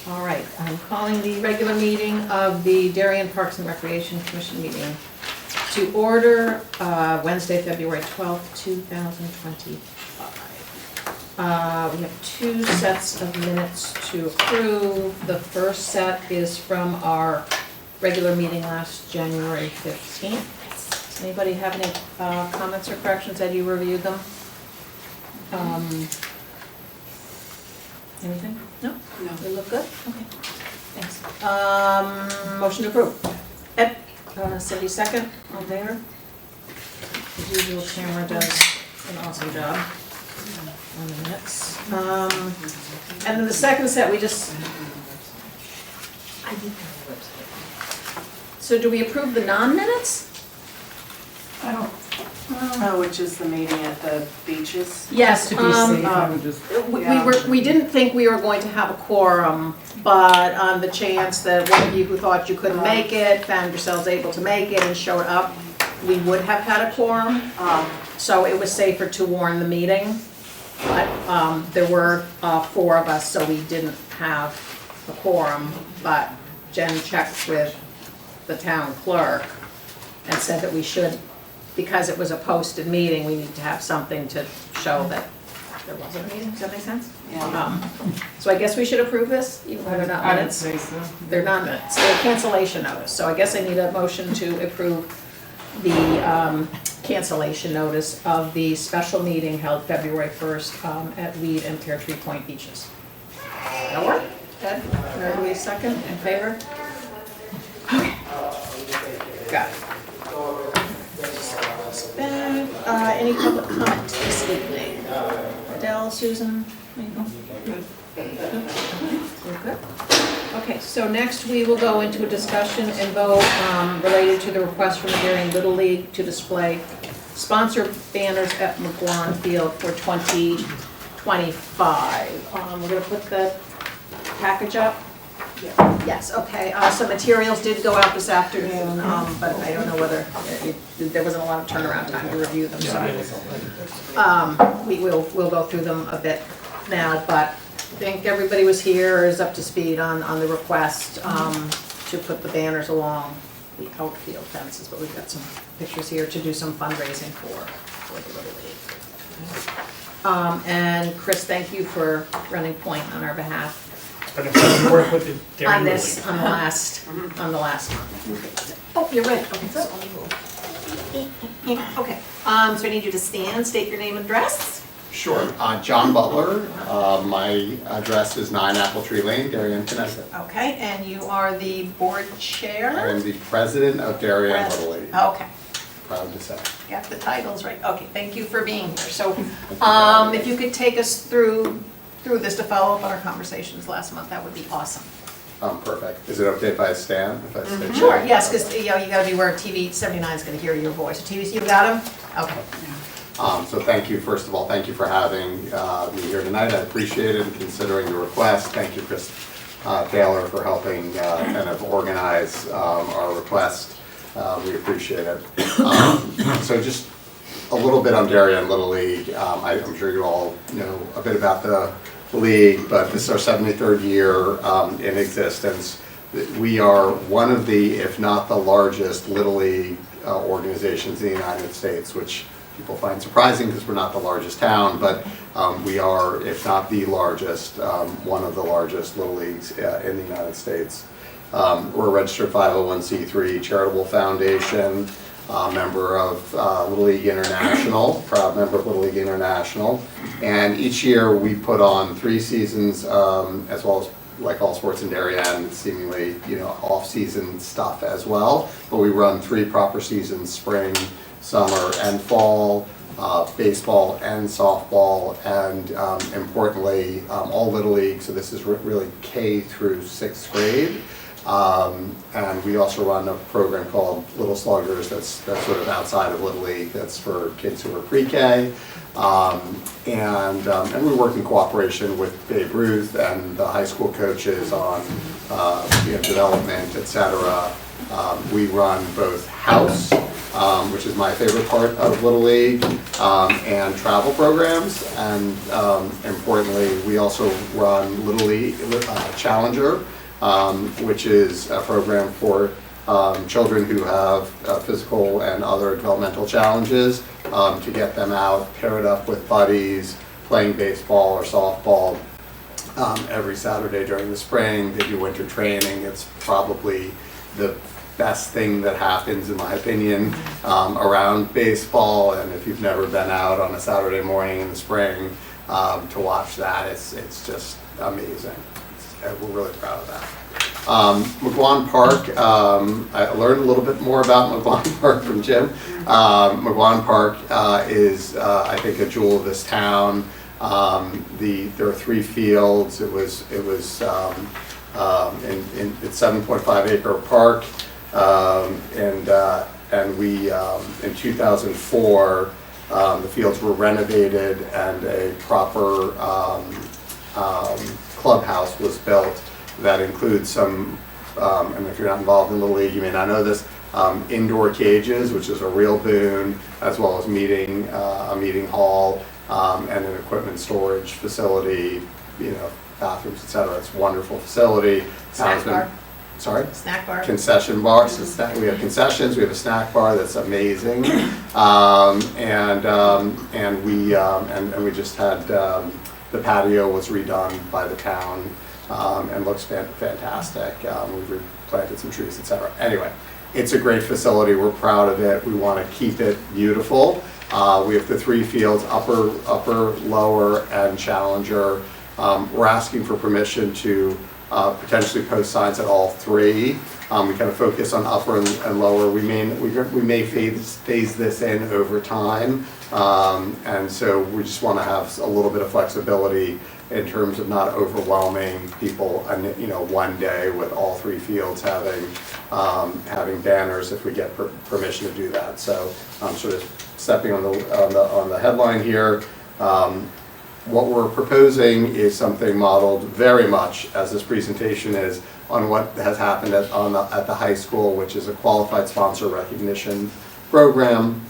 All right, I'm calling the regular meeting of the Darien Parks and Recreation Commission meeting to order Wednesday, February 12th, 2025. We have two sets of minutes to approve. The first set is from our regular meeting last January 15th. Anybody have any comments or corrections? Had you reviewed them? Anything? No? No. They look good? Okay. Thanks. Motion to approve. Ed, Cindy second, all there. As usual, camera does an awesome job on the minutes. And then the second set, we just... So do we approve the non-minutes? I don't. Oh, which is the meeting at the beaches? Yes, To be safe, I would just. we didn't think we were going to have a quorum, but on the chance that one of you who thought you couldn't make it, found yourselves able to make it and showed up, we would have had a quorum. So it was safer to warn the meeting, but there were 4 of us, so we didn't have a quorum, but Jen checked with the town clerk and said that we should, because it was a posted meeting, we need to have something to show that there wasn't a meeting. Does that make sense? Yeah. So I guess we should approve this, even though they're not I would minutes. say so. They're not minutes, they're cancellation notice. So I guess I need a motion to approve the cancellation notice of the special meeting held February 1st at Weed and Pear Tree Point beaches. That work? Ed, are we second, in favor? Okay. Got it. Any public comment this evening? Adele, Susan, anything? We're good? Okay, so next we will go into a discussion and vote related to the request from the Darien Little League to display sponsor banners at McGuane Field for 2025. We're gonna put the package up. Yes, okay, some materials did go out this afternoon, but I don't know whether, there wasn't a lot of turnaround time to review them, so. We'll go through them a bit now, but I think everybody was here, is up to speed on the request to put the banners along the outfield fences, but we've got some pictures here to do some fundraising for the Little League. And Chris, thank you for running point on our behalf. But if you work with the Darien On Little this, League. on the last one. Oh, you're right, okay, so. Okay, so I need you to stand, state your name and address. Sure. John Butler. My address is 9 Apple Tree Lane, Darien, Connecticut. Okay, and you are the board chair? I am the president of Darien Little League. Okay, Proud to say. got the titles right. Okay, thank you for being here. So, if you could take us through this to follow up on our conversations last month, that would be awesome. Perfect. Is it okay if I stand? If I stay Sure, yes, because you gotta be where TV 79 is gonna hear your voice. TV, you got him? Okay. So thank you, first of all, thank you for having me here tonight. I appreciate it and considering the request. Thank you, Chris Taylor, for helping kind of organize our request. We appreciate it. So just a little bit on Darien Little League. I'm sure you all know a bit about the league, but this is our 73rd year in existence. We are one of the, if not the largest, Little League organizations in the United States, which people find surprising because we're not the largest town, but we are, if not the largest, one of the largest Little Leagues in the United States. We're a registered 501c3 charitable foundation, member of Little League International, proud member of Little League International, and each year we put on 3 seasons, as well as, like all sports in Darien, seemingly off-season stuff as well. But we run 3 proper seasons: spring, summer, and fall, baseball and softball, and importantly, all Little League. So this is really K through 6th grade. And we also run a program called Little Sluggers that's sort of outside of Little League, that's for kids who are pre-K. And we work in cooperation with Babe Ruth and the high school coaches on development, etc. We run both house which is my favorite part of Little League, and travel programs. And importantly, we also run Little League Challenger, which is a program for children who have physical and other developmental challenges, to get them out, paired up with buddies, playing baseball or softball every Saturday during the spring. They do winter training. It's probably the best thing that happens, in my opinion, around baseball. And if you've never been out on a Saturday morning in the spring to watch that, it's just amazing. We're really proud of that. McGuane Park, I learned a little bit more about McGuane Park from Jim. McGuane Park is, I think, a jewel of this town. There are 3 fields. It's 7.5 acre park, and we in 2004 the fields were renovated and a proper clubhouse was built that includes some, and if you're not involved in Little League, you may not know this, indoor cages, which is a real boon, as well as a meeting hall, and an equipment storage facility, bathrooms, etc. It's a wonderful facility. Snack bar. Sorry? Snack bar. Concession bar. So we have concessions. We have a snack bar that's amazing, and we just had the patio was redone by the town, and looks fantastic. We've replanted some trees, etc. Anyway, it's a great facility. We're proud of it. We want to keep it beautiful. We have the 3 fields, upper, lower, and challenger. We're asking for permission to potentially post signs at all 3. We kind of focus on upper and lower. We may phase this in over time, and so we just want to have a little bit of flexibility in terms of not overwhelming people. One day with all 3 fields having banners if we get permission to do that. So I'm sort of stepping on the headline here. What we're proposing is something modeled very much, as this presentation is, on what has happened at the high school, which is a qualified sponsor recognition program,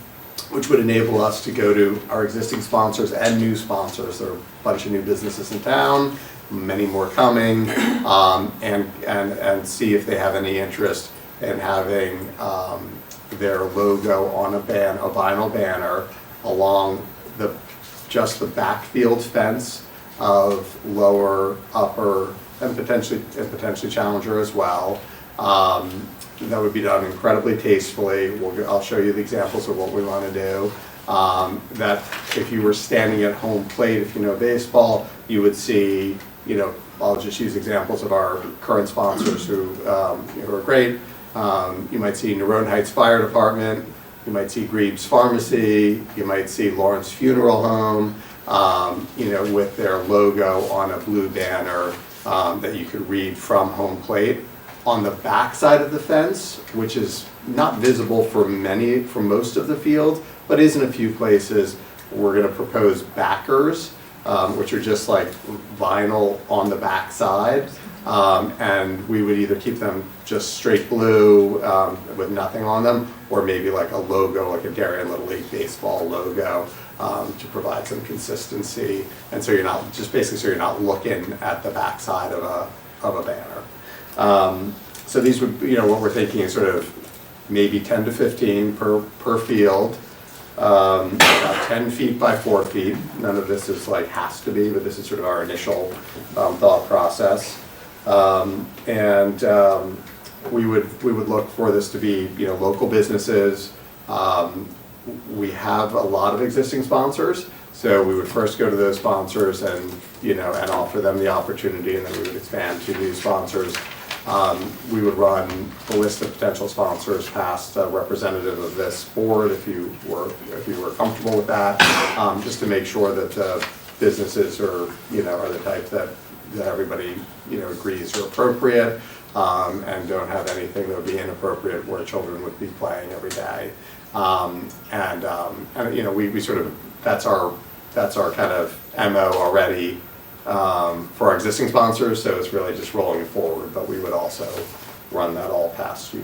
which would enable us to go to our existing sponsors and new sponsors. There are a bunch of new businesses in town, many more coming, and see if they have any interest in having their logo on a vinyl banner along just the backfield fence of lower, upper, and potentially challenger as well. That would be done incredibly tastefully. I'll show you the examples of what we want to do. That if you were standing at home plate, if you know baseball, you would see, I'll just use examples of our current sponsors who are great. You might see Nerone Heights Fire Department. You might see Greaves Pharmacy. You might see Lawrence Funeral Home, with their logo on a blue banner that you could read from home plate. On the back side of the fence, which is not visible for most of the field, but is in a few places, we're going to propose backers, which are just like vinyl on the back side. And we would either keep them just straight blue with nothing on them, or maybe like a logo, like a Darien Little League baseball logo, to provide some consistency. And so you're not looking at the back side of a banner. So these would, what we're thinking is sort of maybe 10 to 15 per field, about 10 feet by 4 feet. None of this is has to be, but this is sort of our initial thought process. We would look for this to be, local businesses. We have a lot of existing sponsors, so we would first go to those sponsors and offer them the opportunity, and then we would expand to new sponsors. We would run a list of potential sponsors past a representative of this board if you were comfortable with that, just to make sure that the businesses are the type that everybody agrees are appropriate, and don't have anything that would be inappropriate where children would be playing every day. We sort of that's our kind of MO already for our existing sponsors, so it's really just rolling it forward, but we would also run that all past you.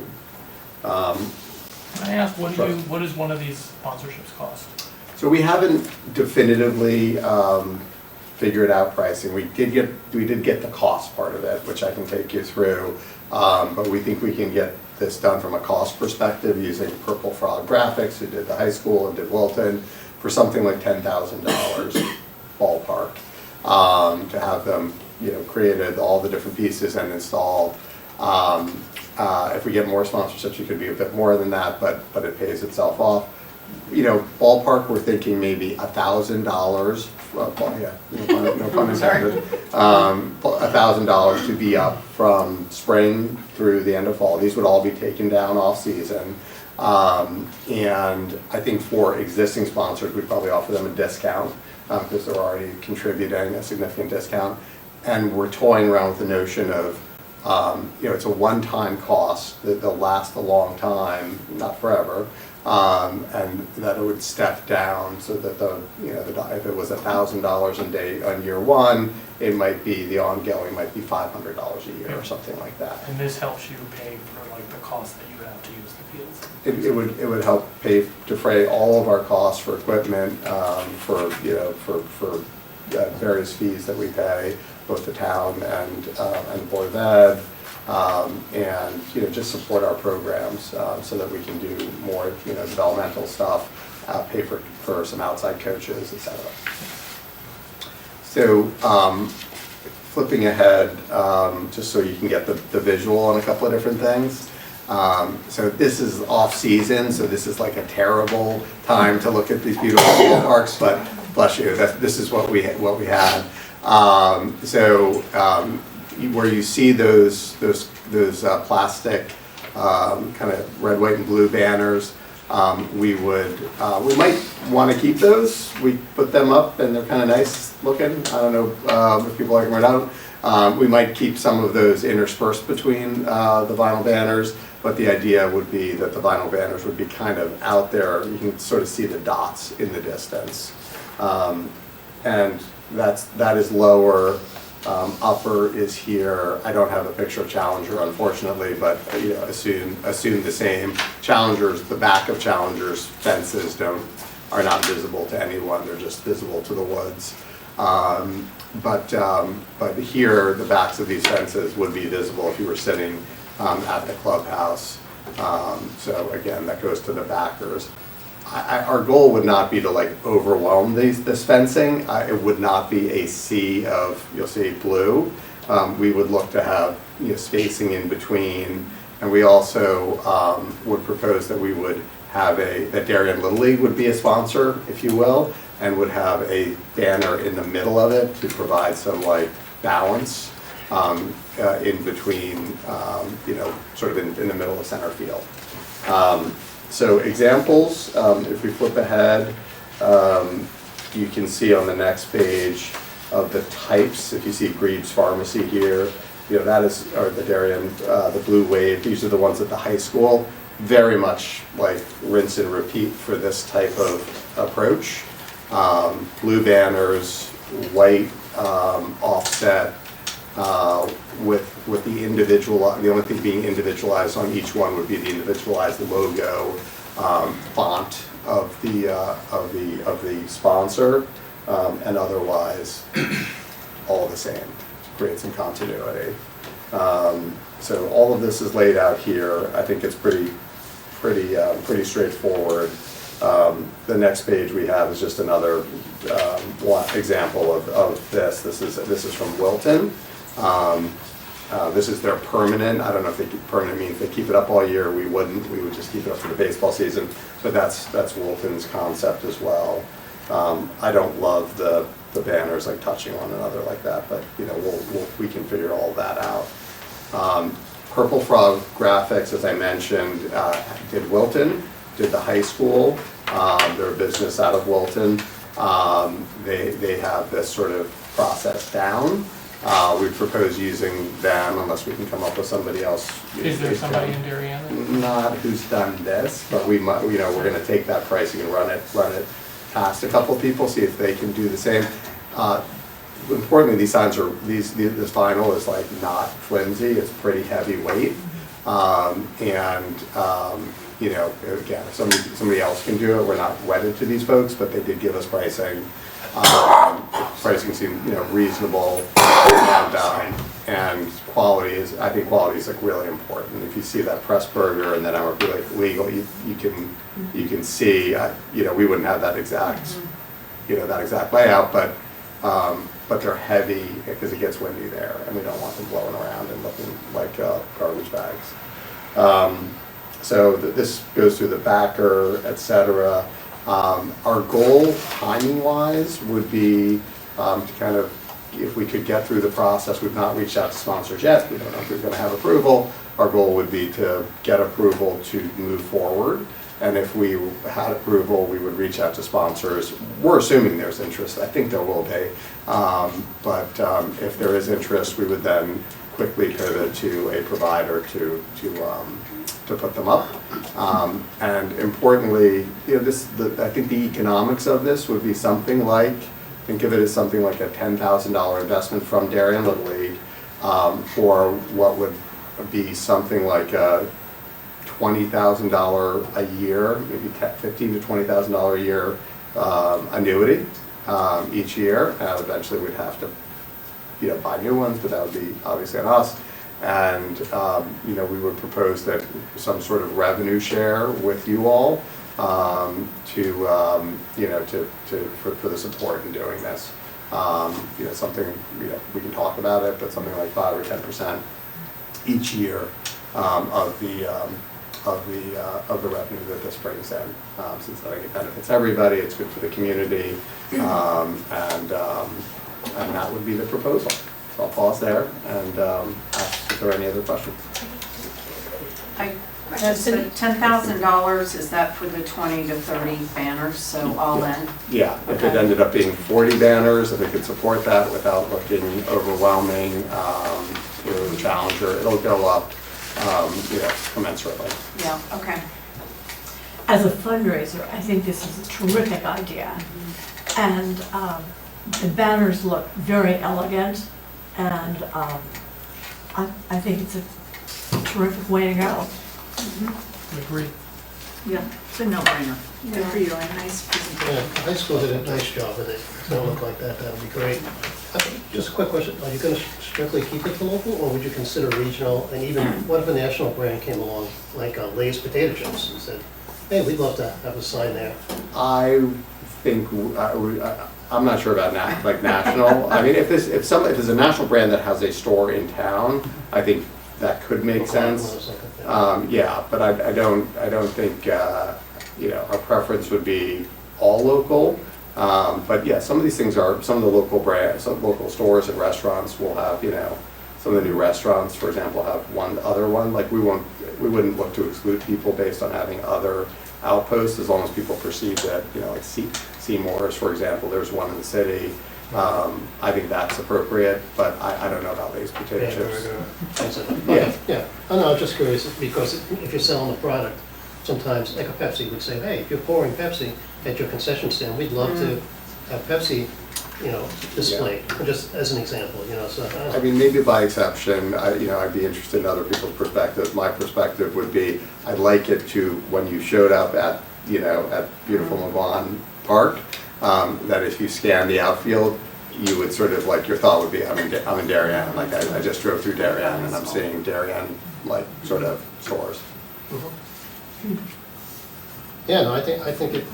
Can I ask, Sure. what does one of these sponsorships cost? So we haven't definitively figured out pricing. We did get the cost part of it, which I can take you through, but we think we can get this done from a cost perspective using Purple Frog Graphics, who did the high school and did Wilton, for something like $10,000 ballpark, to have them, created all the different pieces and installed. If we get more sponsorships, it could be a bit more than that, but it pays itself off. Ballpark, we're thinking maybe $1,000. No pun intended. $1,000 to be up from spring through the end of fall. These would all be taken down off season. And I think for existing sponsors, we'd probably offer them a discount because they're already contributing a significant discount. And we're toying around with the notion of, it's a one-time cost that they'll last a long time, not forever, and that it would step down so that if it was $1,000 on year one, it might be, the ongoing might be $500 a year or something like that. And this helps you pay for like the cost that you have to use the fields? It would help defray all of our costs for equipment, for various fees that we pay, both the town and the Board of Ed, and just support our programs so that we can do more developmental stuff, pay for some outside coaches, etc. So flipping ahead, just so you can get the visual on a couple of different things. So this is off season, so this is like a terrible time to look at these beautiful ballparks, but bless you, this is what we had. Where you see those plastic kind of red, white, and blue banners, we might want to keep those. We put them up and they're kind of nice looking. I don't know if people like them or not. We might keep some of those interspersed between the vinyl banners, but the idea would be that the vinyl banners would be kind of out there. You can sort of see the dots in the distance. And that is lower. Upper is here. I don't have a picture of Challenger, unfortunately, but assume the same. Challengers, the back of Challengers fences are not visible to anyone. They're just visible to the woods. But here, the backs of these fences would be visible if you were sitting at the clubhouse. So again, that goes to the backers. Our goal would not be to overwhelm this fencing. It would not be a sea of, you'll see, blue. We would look to have spacing in between, and we also would propose that we would have that Darien Little League would be a sponsor, if you will, and would have a banner in the middle of it to provide some balance in between, sort of in the middle of center field. So examples, if we flip ahead, you can see on the next page of the types. If you see Greaves Pharmacy here, that is, or the Darien, the Blue Wave. These are the ones at the high school. Very much like rinse and repeat for this type of approach. Blue banners, white offset, with the individual. The only thing being individualized on each one would be the individualized logo, font of the sponsor, and otherwise all the same. Create some continuity. So all of this is laid out here. I think it's pretty straightforward. The next page we have is just another example of this. This is from Wilton. This is their permanent. I don't know if permanent means they keep it up all year. We wouldn't. We would just keep it up for the baseball season. But that's Wilton's concept as well. I don't love the banners touching one another like that, but we can figure all that out. Purple Frog Graphics, as I mentioned, did Wilton, did the high school. They're a business out of Wilton. They have this sort of process down. We propose using them unless we can come up with somebody else. Is there somebody in Darien? Not who's done this, but we might. We're going to take that pricing and run it past a couple of people, see if they can do the same. Importantly, these signs are this vinyl is not flimsy. It's pretty heavy weight, and again, if somebody else can do it, we're not wedded to these folks, but they did give us pricing. Pricing seemed, reasonable, and quality is, I think quality is like really important. If you see that press burger and then our legal, you can see, we wouldn't have that exact, that exact layout, but they're heavy because it gets windy there, and we don't want them blowing around and looking like garbage bags. So this goes through the backer, et cetera. Our goal, timing-wise, would be to kind of, if we could get through the process, we've not reached out to sponsors yet, we don't know if we're going to have approval. Our goal would be to get approval to move forward, and if we had approval, we would reach out to sponsors. We're assuming there's interest, I think there will be, but if there is interest, we would then quickly pivot to a provider to put them up. And importantly, I think the economics of this would be something like, think of it as something like a $10,000 investment from Darien Little League for what would be something like a $20,000 a year, maybe $15,000 to $20,000 a year annuity each year. And eventually we'd have to buy new ones, but that would be obviously on us. And we would propose that some sort of revenue share with you all for the support in doing this. Something we can talk about it, but something like 5 or 10% each year of the revenue that this brings in. Since I think it benefits everybody, it's good for the community, and that would be the proposal. So I'll pause there and ask if there are any other questions. The $10,000, is that for the 20 to 30 banners, so all in? Yeah, if it Okay. ended up being 40 banners, if it could support that without looking overwhelming, the Challenger, it'll go up, commensurately. Yeah, okay. As a fundraiser, I think this is a terrific idea. And the banners look very elegant, and I think it's a terrific way to go. I agree. Yeah, it's a no-brainer. Good for you, a nice presentation. Yeah, high school did a nice job with it. It's gonna look like that, that'll be great. Just a quick question, are you gonna strictly keep it to local, or would you consider regional? And even, what if a national brand came along, like Lay's Potato Chips, and said, hey, we'd love to have a sign there? I think, I'm not sure about national. I mean, if there's a national brand that has a store in town, I think that could make sense. Yeah, but I don't think, our preference would be all local. But yeah, some of these things are, some of the local brands, some local stores and restaurants will have, some of the new restaurants, for example, have one other one. Like we wouldn't look to exclude people based on having other outposts, as long as people perceive that, like Seymour's, for example, there's one in the city. I think that's appropriate, but I don't know about Lay's Potato Chips. Yeah, I know, I'm just curious, because if you're selling a product, sometimes, like a Pepsi would say, hey, if you're pouring Pepsi at your concession stand, we'd love to have Pepsi, displayed, just as an example, so. I mean, maybe by exception, I'd be interested in other people's perspectives. My perspective would be, I'd like it to, when you showed up at beautiful McGuane Park, that if you scan the outfield, you would sort of your thought would be, I'm in Darien, like I just drove through Darien and I'm seeing Darien sort of stores. Yeah, no, I think it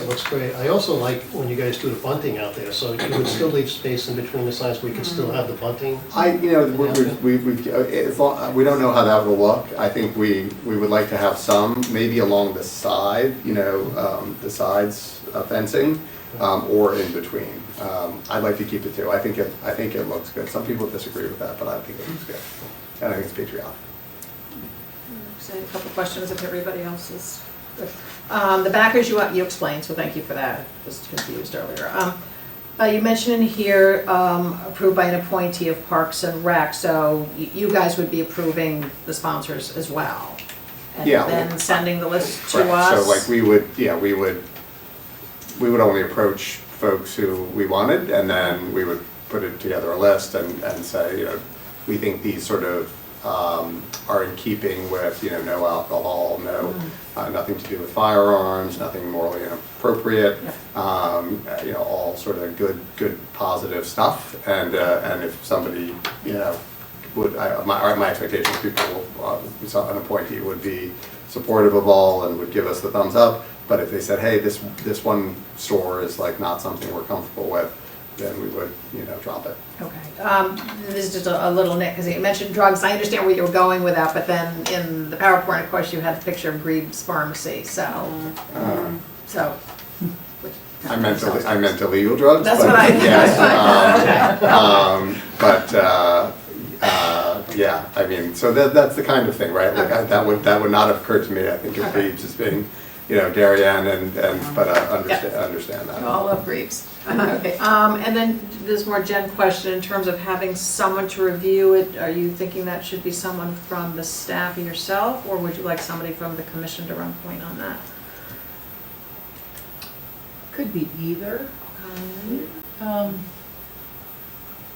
looks great. I also like when you guys do the bunting out there, so you would still leave space in between the signs where you could still have the bunting. We don't know how that will look. I think we would like to have some, maybe along the side, the sides fencing, or in between. I'd like to keep it too. I think it looks good. Some people disagree with that, but I think it looks good. And I think it's patriotic. So a couple questions if everybody else is good. The backers you explained, so thank you for that. I was confused earlier. You mentioned in here approved by an appointee of Parks and Rec, so you guys would be approving the sponsors as well? And Yeah. then sending the list to Correct. us? So we would only approach folks who we wanted, and then we would put it together a list and say, we think these sort of are in keeping with, you know, no alcohol, no, nothing to do with firearms, nothing morally inappropriate, you know, all sort of good positive stuff. And if somebody, you know, my expectation is people, an appointee would be supportive of all and would give us the thumbs up. But if they said, hey, this one store is like not something we're comfortable with, then we would, you know, drop it. Okay. This is just a little nit, because you mentioned drugs. I understand where you were going with that, but then in the PowerPoint, of course, you had a picture of Greaves Pharmacy, so. I meant illegal drugs. That's but, what I. Yes, yeah, I mean, so that's the kind of thing, right? Like that would not have occurred to me. I think of Greaves as being, you know, Darien but I understand that. We all love Greaves. Okay, and then this more Jen question, in terms of having someone to review it, are you thinking that should be someone from the staff or yourself, or would you like somebody from the commission to run point on that? Could be either.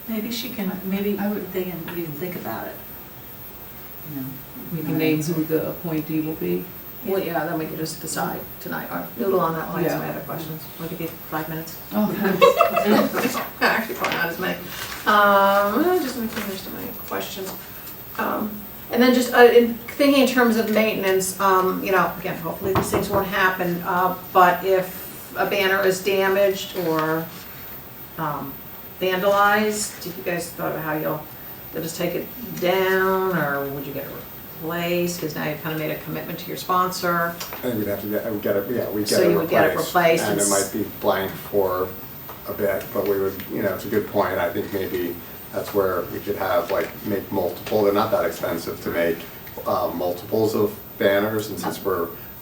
Maybe she can, maybe I would think, and even think about it. You know, we Right. can name who the appointee will be. Well, yeah, then we can just decide tonight, or noodle on that line, Yeah. some other questions. We'll give you 5 minutes. Oh, Actually, probably not as many. Just let me finish my questions. And then just thinking in terms of maintenance, you know, again, hopefully these things won't happen, but if a banner is damaged or vandalized, have you guys thought of how you'll just take it down, or would you get it replaced? Because now you've kind of made a commitment to your sponsor. I think we'd have to get it, yeah, we'd get So it you would get it replaced and and it might be blank for a bit, but we would, you know, it's a good point. I think maybe that's where we could have, like, make multiple, they're not that expensive to make, multiples of banners, and since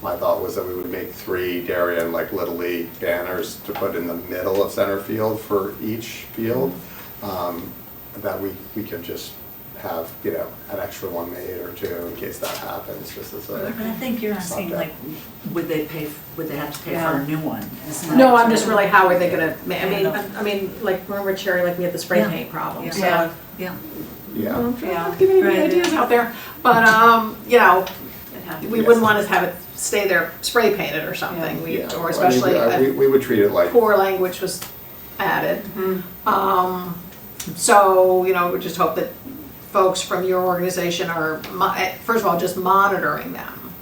my thought was that we would make 3 Darien, like, Little League banners to put in the middle of center field for each field, that we could just have, you know, an extra one made or 2 in case that happens, just as a. But I think you're asking, like, would they have to pay for a new one? Isn't No, that- I'm just really, how are they gonna, I mean, like, remember Cherry, like, we had the spray Yeah. paint problem, Yeah. so. Yeah. Yeah, Yeah. Giving you any ideas out there, but, you know, we wouldn't want to have it stay there spray painted or something, yeah. or Well, especially I mean, we would treat it like. poor language was added. So, you know, we just hope that folks from your organization are, first of all, just monitoring them.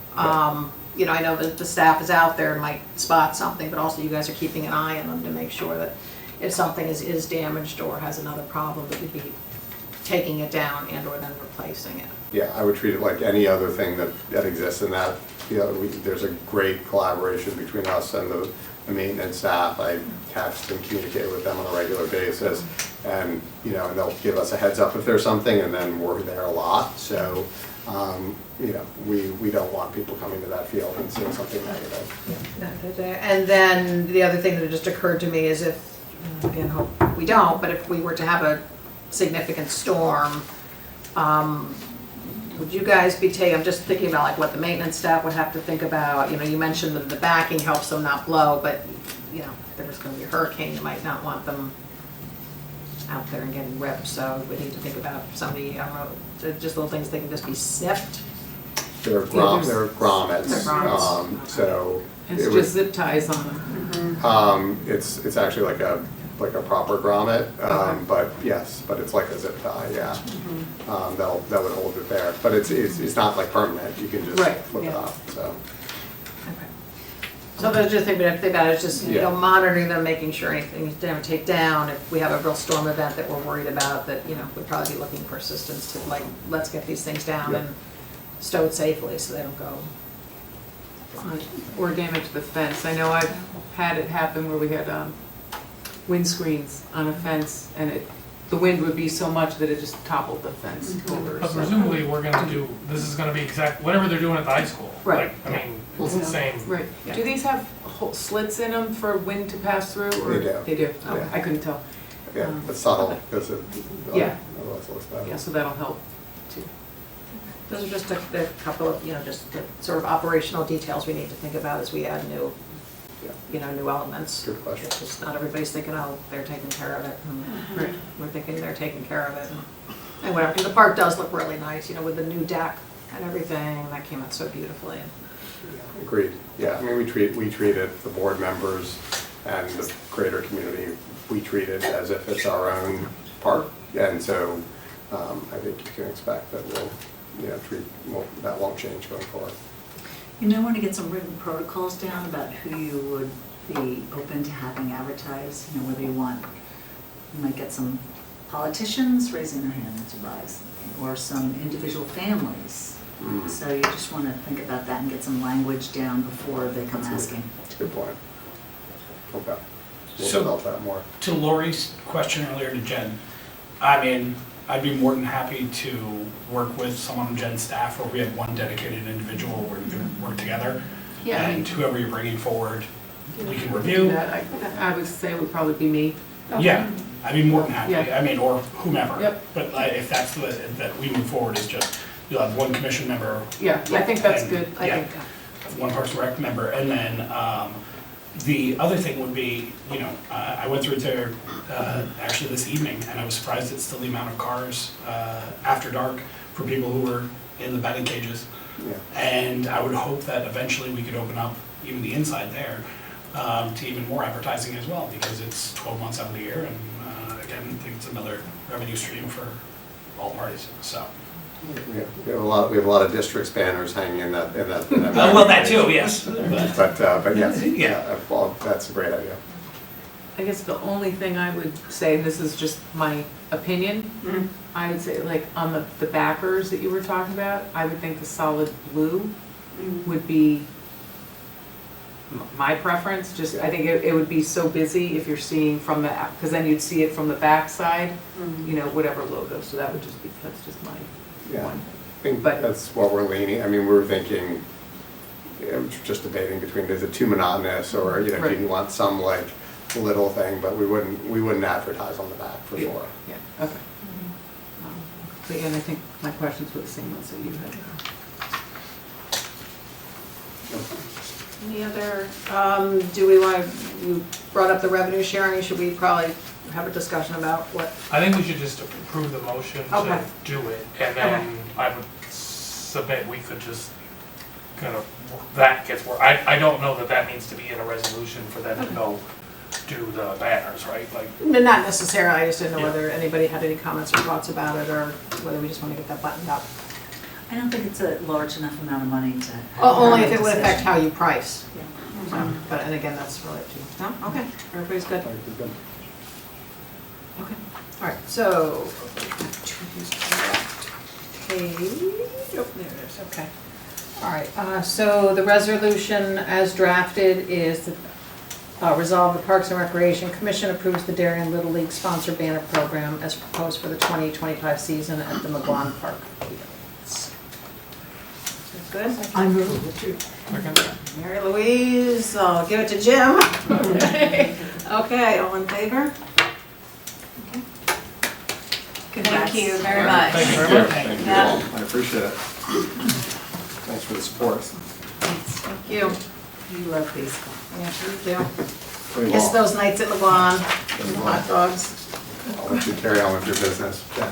You know, I know that the staff is out there and might spot something, but also you guys are keeping an eye on them to make sure that if something is damaged or has another problem, that you'd be taking it down and or then replacing it. Yeah, I would treat it like any other thing that exists in that, you know, there's a great collaboration between us and the maintenance staff. I text and communicate with them on a regular basis, and, you know, and they'll give us a heads up if there's something, and then we're there a lot, so, you know, we don't want people coming to that field and seeing something negative. And then the other thing that just occurred to me is if, again, hope we don't, but if we were to have a significant storm, would you guys be I'm just thinking about like what the maintenance staff would have to think about. You know, you mentioned that the backing helps them not blow, but, you know, if there was going to be a hurricane, you might not want them out there and getting ripped, so we need to think about somebody, I don't know, just little things, they can just be snipped. They're grommets. They're grommets. So. it's it just zip ties on them. It's actually like a proper grommet, but yes, but it's like a zip tie, yeah. That would hold it there, but it's not like permanent, you can just Right, flip it yeah. up, so. So that's just thinking about it, it's just, you know, Yeah. monitoring them, making sure anything they don't take down. If we have a real storm event that we're worried about, that, you know, we'd probably be looking for assistance to, like, let's get these things down Yeah. and stow it safely so they don't go. Or damage the fence. I know I've had it happen where we had windscreens on a fence, and the wind would be so much that it just toppled the fence over. But so- presumably, we're gonna do, this is gonna be whatever they're doing at the high school. Right. Like, I mean, it's the same. Right. Yeah. Do these have slits in them for wind to pass through? Or They do. They do? Oh, Yeah. I couldn't tell. Yeah, it's subtle, because it, Yeah. otherwise it looks bad. Yeah, so that'll help too. Those are just a couple of, you know, just the sort of operational details we need to think about as we add new, Yeah. you know, new elements. Good question. Just not everybody's thinking, oh, they're taking care of it. Right. We're thinking they're taking care of it. And whatever, because the park does look really nice, you know, with the new deck and everything, that came out so beautifully. Agreed, yeah, I mean, we treat it, the board members and the greater community, we treat it as if it's our own park, and so I think you can expect that we'll, you know, that won't change going forward. You may want to get some written protocols down about who you would be open to having advertised, you know, whether you want, you might get some politicians raising their hand to rise, or some individual families. So you just want to think about that and get some language down before they come asking. That's a good point. Okay. We'll So- develop that more. To Lori's question earlier to Jen, I mean, I'd be more than happy to work with someone on Jen's staff, or we have one dedicated individual where we can work together. Yeah. And whoever you're bringing forward, we can Do review. that. I would say it would probably be me. Yeah, I'd be more than happy, Yeah. I mean, or whomever. Yep. But if that's the, that we move forward, is just, you'll have one commission member. Yeah, I think that's and- good. I yeah, think, one Parks and Rec member, and then the other thing would be, you know, I went through there actually this evening, and I was surprised at still the amount of cars after dark for people who were in the batting cages. Yeah. And I would hope that eventually we could open up even the inside there to even more advertising as well, because it's 12 months out of the year, and again, I think it's another revenue stream for all parties, so. We have a lot of districts banners hanging in that. Well, that too, yes. But yes, Yeah. well, that's a great idea. I guess the only thing I would say, and this is just my opinion, I would say like on the backers that you were talking about, I would think the solid blue would be my preference. Just, I think it would be so busy if you're seeing from the, because then you'd see it from the back side, you know, whatever logo. So that would just be, that's just my Yeah, one. I think But- that's what we're leaning, I mean, we were thinking, you know, just debating between, is it too monotonous, or, you know, do Right. you want some like little thing, but we wouldn't advertise on the back for sure. Yeah, okay. But yeah, and I think my questions were the same ones that you had. Any other, do we want to, you brought up the revenue sharing, should we probably have a discussion about what? I think we should just approve the motion Okay. to do it, and then I would submit we could just kind of, that gets worked. I don't know that that needs to be in a resolution for them to go do the banners, right? Like, Not necessarily, I just didn't know Yeah. whether anybody had any comments or thoughts about it, or whether we just want to get that buttoned up. I don't think it's a large enough amount of money to. Only if it would affect how you price. Yeah. So, but, and again, that's really up to you. No, okay, everybody's good. Okay, all right, so. Page, oh, there it is, okay. All right, so the resolution as drafted is the, resolve the Parks and Recreation Commission approves the Darien Little League sponsor banner program as proposed for the 2025 season at the McGuane Park. Good? I move to. Mary Louise, I'll give it to Jim. Okay, all in favor? Thank you very Very much. thank you very much. Thank you all, I appreciate it. Thanks for the support. Thank you. You love baseball. Yeah, you do. We Miss will. those nights at McGuane, and the hot dogs. I'll let you carry on with your business, Jen.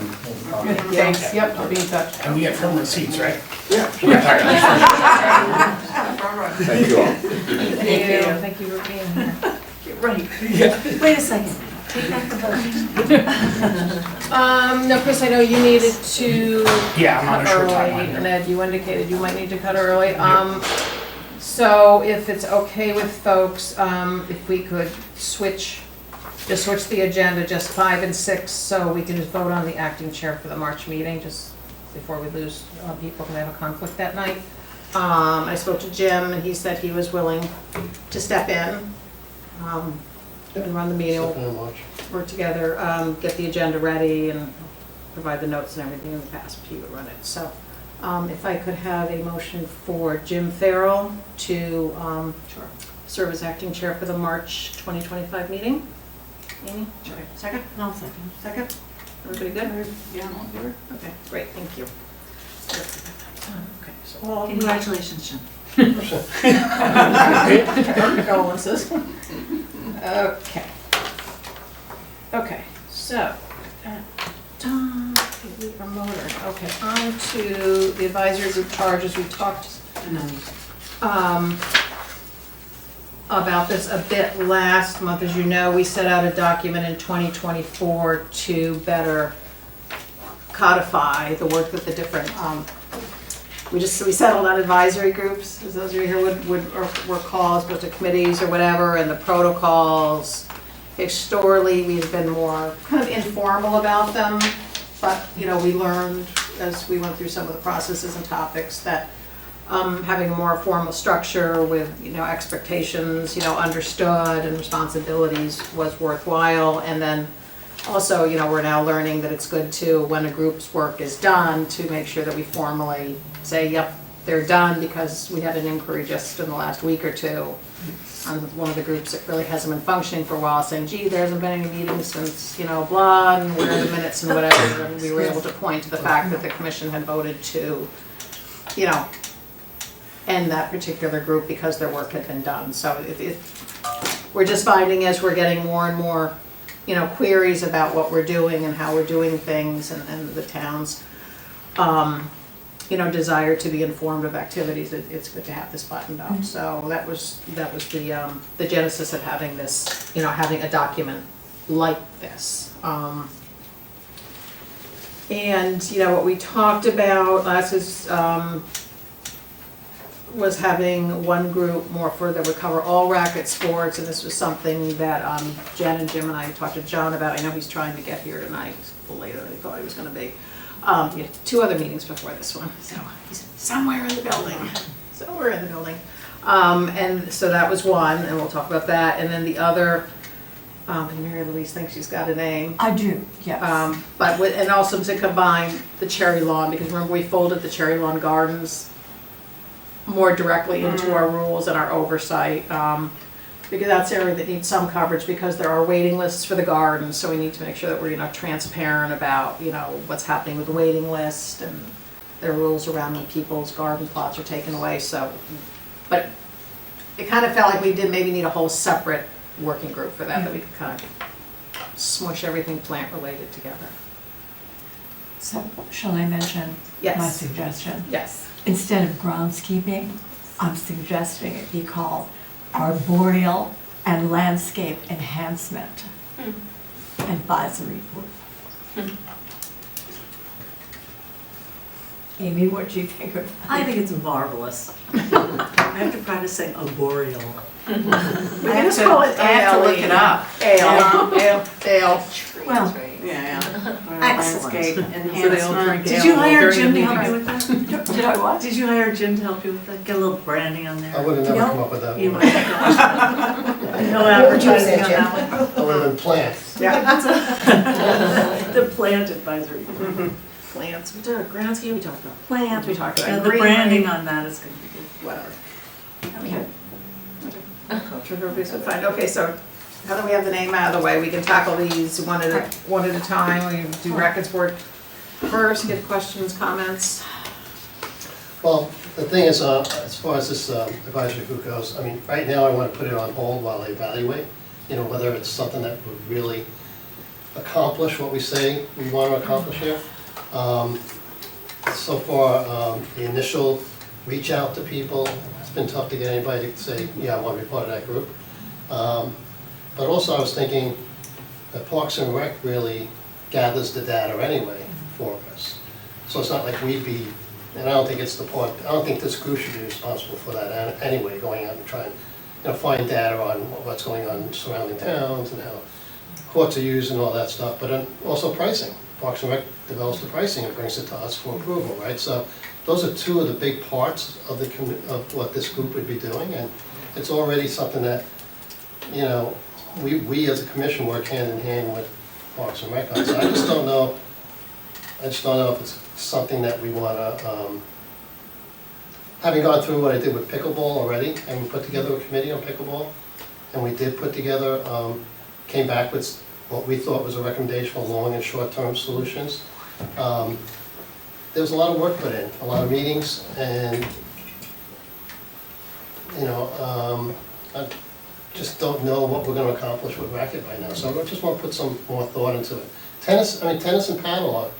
Thanks, yep, I'll be in touch. And we get firm receipts, right? Thank you all. Thank you for being here. Right. Wait a second. Take back the vote. No, Chris, I know you needed to Yeah, I'm on a cut short early, timeline and here. Ed, you indicated you might need to cut early. So if it's okay with folks, if we could switch the agenda, just 5 and 6, so we can just vote on the acting chair for the March meeting, just before we lose people who have a conflict that night. I spoke to Jim, and he said he was willing to step in and run the meeting. Step in and watch. Work together, get the agenda ready and provide the notes and everything. In the past, he would run it. So if I could have a motion for Jim Farrell to serve as acting chair for the March 2025 meeting. Amy? Sure. Second? No, second. Second? Everybody good? Yeah, all in favor? Okay, great, thank you. Okay, so all Congratulations, Jim. condolences. Okay. Okay, so, Our motor, okay, on to the advisory group charges. We talked about this a bit last month. As you know, we set out a document in 2024 to better codify the work that the different, we settled on advisory groups, as those of you here were called, as opposed to committees or whatever, and the protocols. Historically, we've been more kind of informal about them, but, you know, we learned as we went through some of the processes and topics that having a more formal structure with, you know, expectations, you know, understood and responsibilities was worthwhile. And then also, you know, we're now learning that it's good to, when a group's work is done, to make sure that we formally say, yep, they're done, because we had an inquiry just in the last week or two on one of the groups that really hasn't been functioning for a while, saying, gee, there hasn't been any meetings since, you know, blah, and where are the minutes and whatever. And we were able to point to the fact that the commission had voted to, you know, end that particular group because their work had been done. So we're just finding as we're getting more and more, you know, queries about what we're doing and how we're doing things, and the town's, you know, desire to be informed of activities, it's good to have this buttoned up. So that was the genesis of having this, you know, having a document like this. And, you know, what we talked about last was having one group more that would cover all racket sports, and this was something that Jen and Jim and I talked to John about. I know he's trying to get here tonight, he's a little later than he thought he was going to be. Yeah, 2 other meetings before this one, so he's somewhere in the building. Somewhere in the building. And so that was one, and we'll talk about that. And then the other, and Mary Louise thinks she's got a name. I do, yes. And also to combine the cherry lawn, because remember we folded the cherry lawn gardens more directly into our rules and our oversight, because that's an area that needs some coverage, because there are waiting lists for the gardens, so we need to make sure that we're, you know, transparent about, you know, what's happening with the waiting list, and there are rules around when people's garden plots are taken away. So, but it kind of felt like we did maybe need a whole separate working group for that, that we could kind of smush everything plant related together. So shall I mention Yes. my suggestion? Yes. Instead of groundskeeping, I'm suggesting it be called Arboreal and Landscape Enhancement Advisory Group. Amy, what do you think of that? I think it's marvelous. I have to practice saying arboreal. We can just call it I have to look it up. Ale. Well, Yeah. Excellent. Landscape So they all enhancement. drink Did you ale hire during Jim the to help meetings. you with that? did I what? Did you hire Jim to help you with that? Get a little branding on there? I would have never Nope. come up with that You one. might have no advertising on that one. I would have been plants. Yeah. The plant advisory. Plants. We talked groundskeeping. We talked about Plant. We talked about Yeah, the greenery. branding on that is going to be good. Whatever. Okay. I'm sure everybody's been fine. Okay, so now that we have the name out of the way, we can tackle these one at a time. We do Racket Sport first, get questions, comments. Well, the thing is, as far as this advisory group goes, I mean, right now I want to put it on hold while they evaluate, you know, whether it's something that would really accomplish what we say we want to accomplish here. So far, the initial reach out to people, it's been tough to get anybody to say, yeah, I want to be part of that group. But also I was thinking that Parks and Rec really gathers the data anyway for us. So it's not like we'd be, and I don't think it's the point, I don't think this group should be responsible for that anyway, going out and trying, you know, find data on what's going on in surrounding towns and how courts are used and all that stuff, but then also pricing. Parks and Rec develops the pricing and brings it to us for approval, right? So those are 2 of the big parts of of what this group would be doing, and it's already something that, you know, we as a commission work hand in hand with Parks and Rec on. So I just don't know if it's something that we want to, having gone through what I did with pickleball already, and we put together a committee on pickleball, and we did put together, came back with what we thought was a recommendation for long and short-term solutions. There was a lot of work put in, a lot of meetings, and, you know, I just don't know what we're going to accomplish with racket right now. So I just want to put some more thought into it. Tennis and paddle are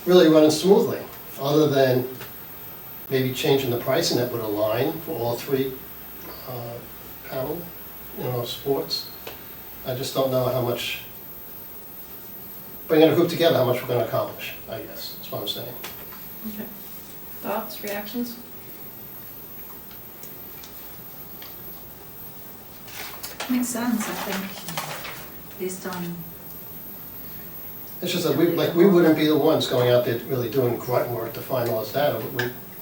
really running smoothly, other than maybe changing the pricing that would align for all three paddle, sports. I just don't know how much, bringing a group together, how much we're gonna accomplish, I guess, that's what I'm saying. Okay. Thoughts, reactions? Makes sense, I think, based on, It's just that we wouldn't be the ones going out there really doing grunt work to find all this data.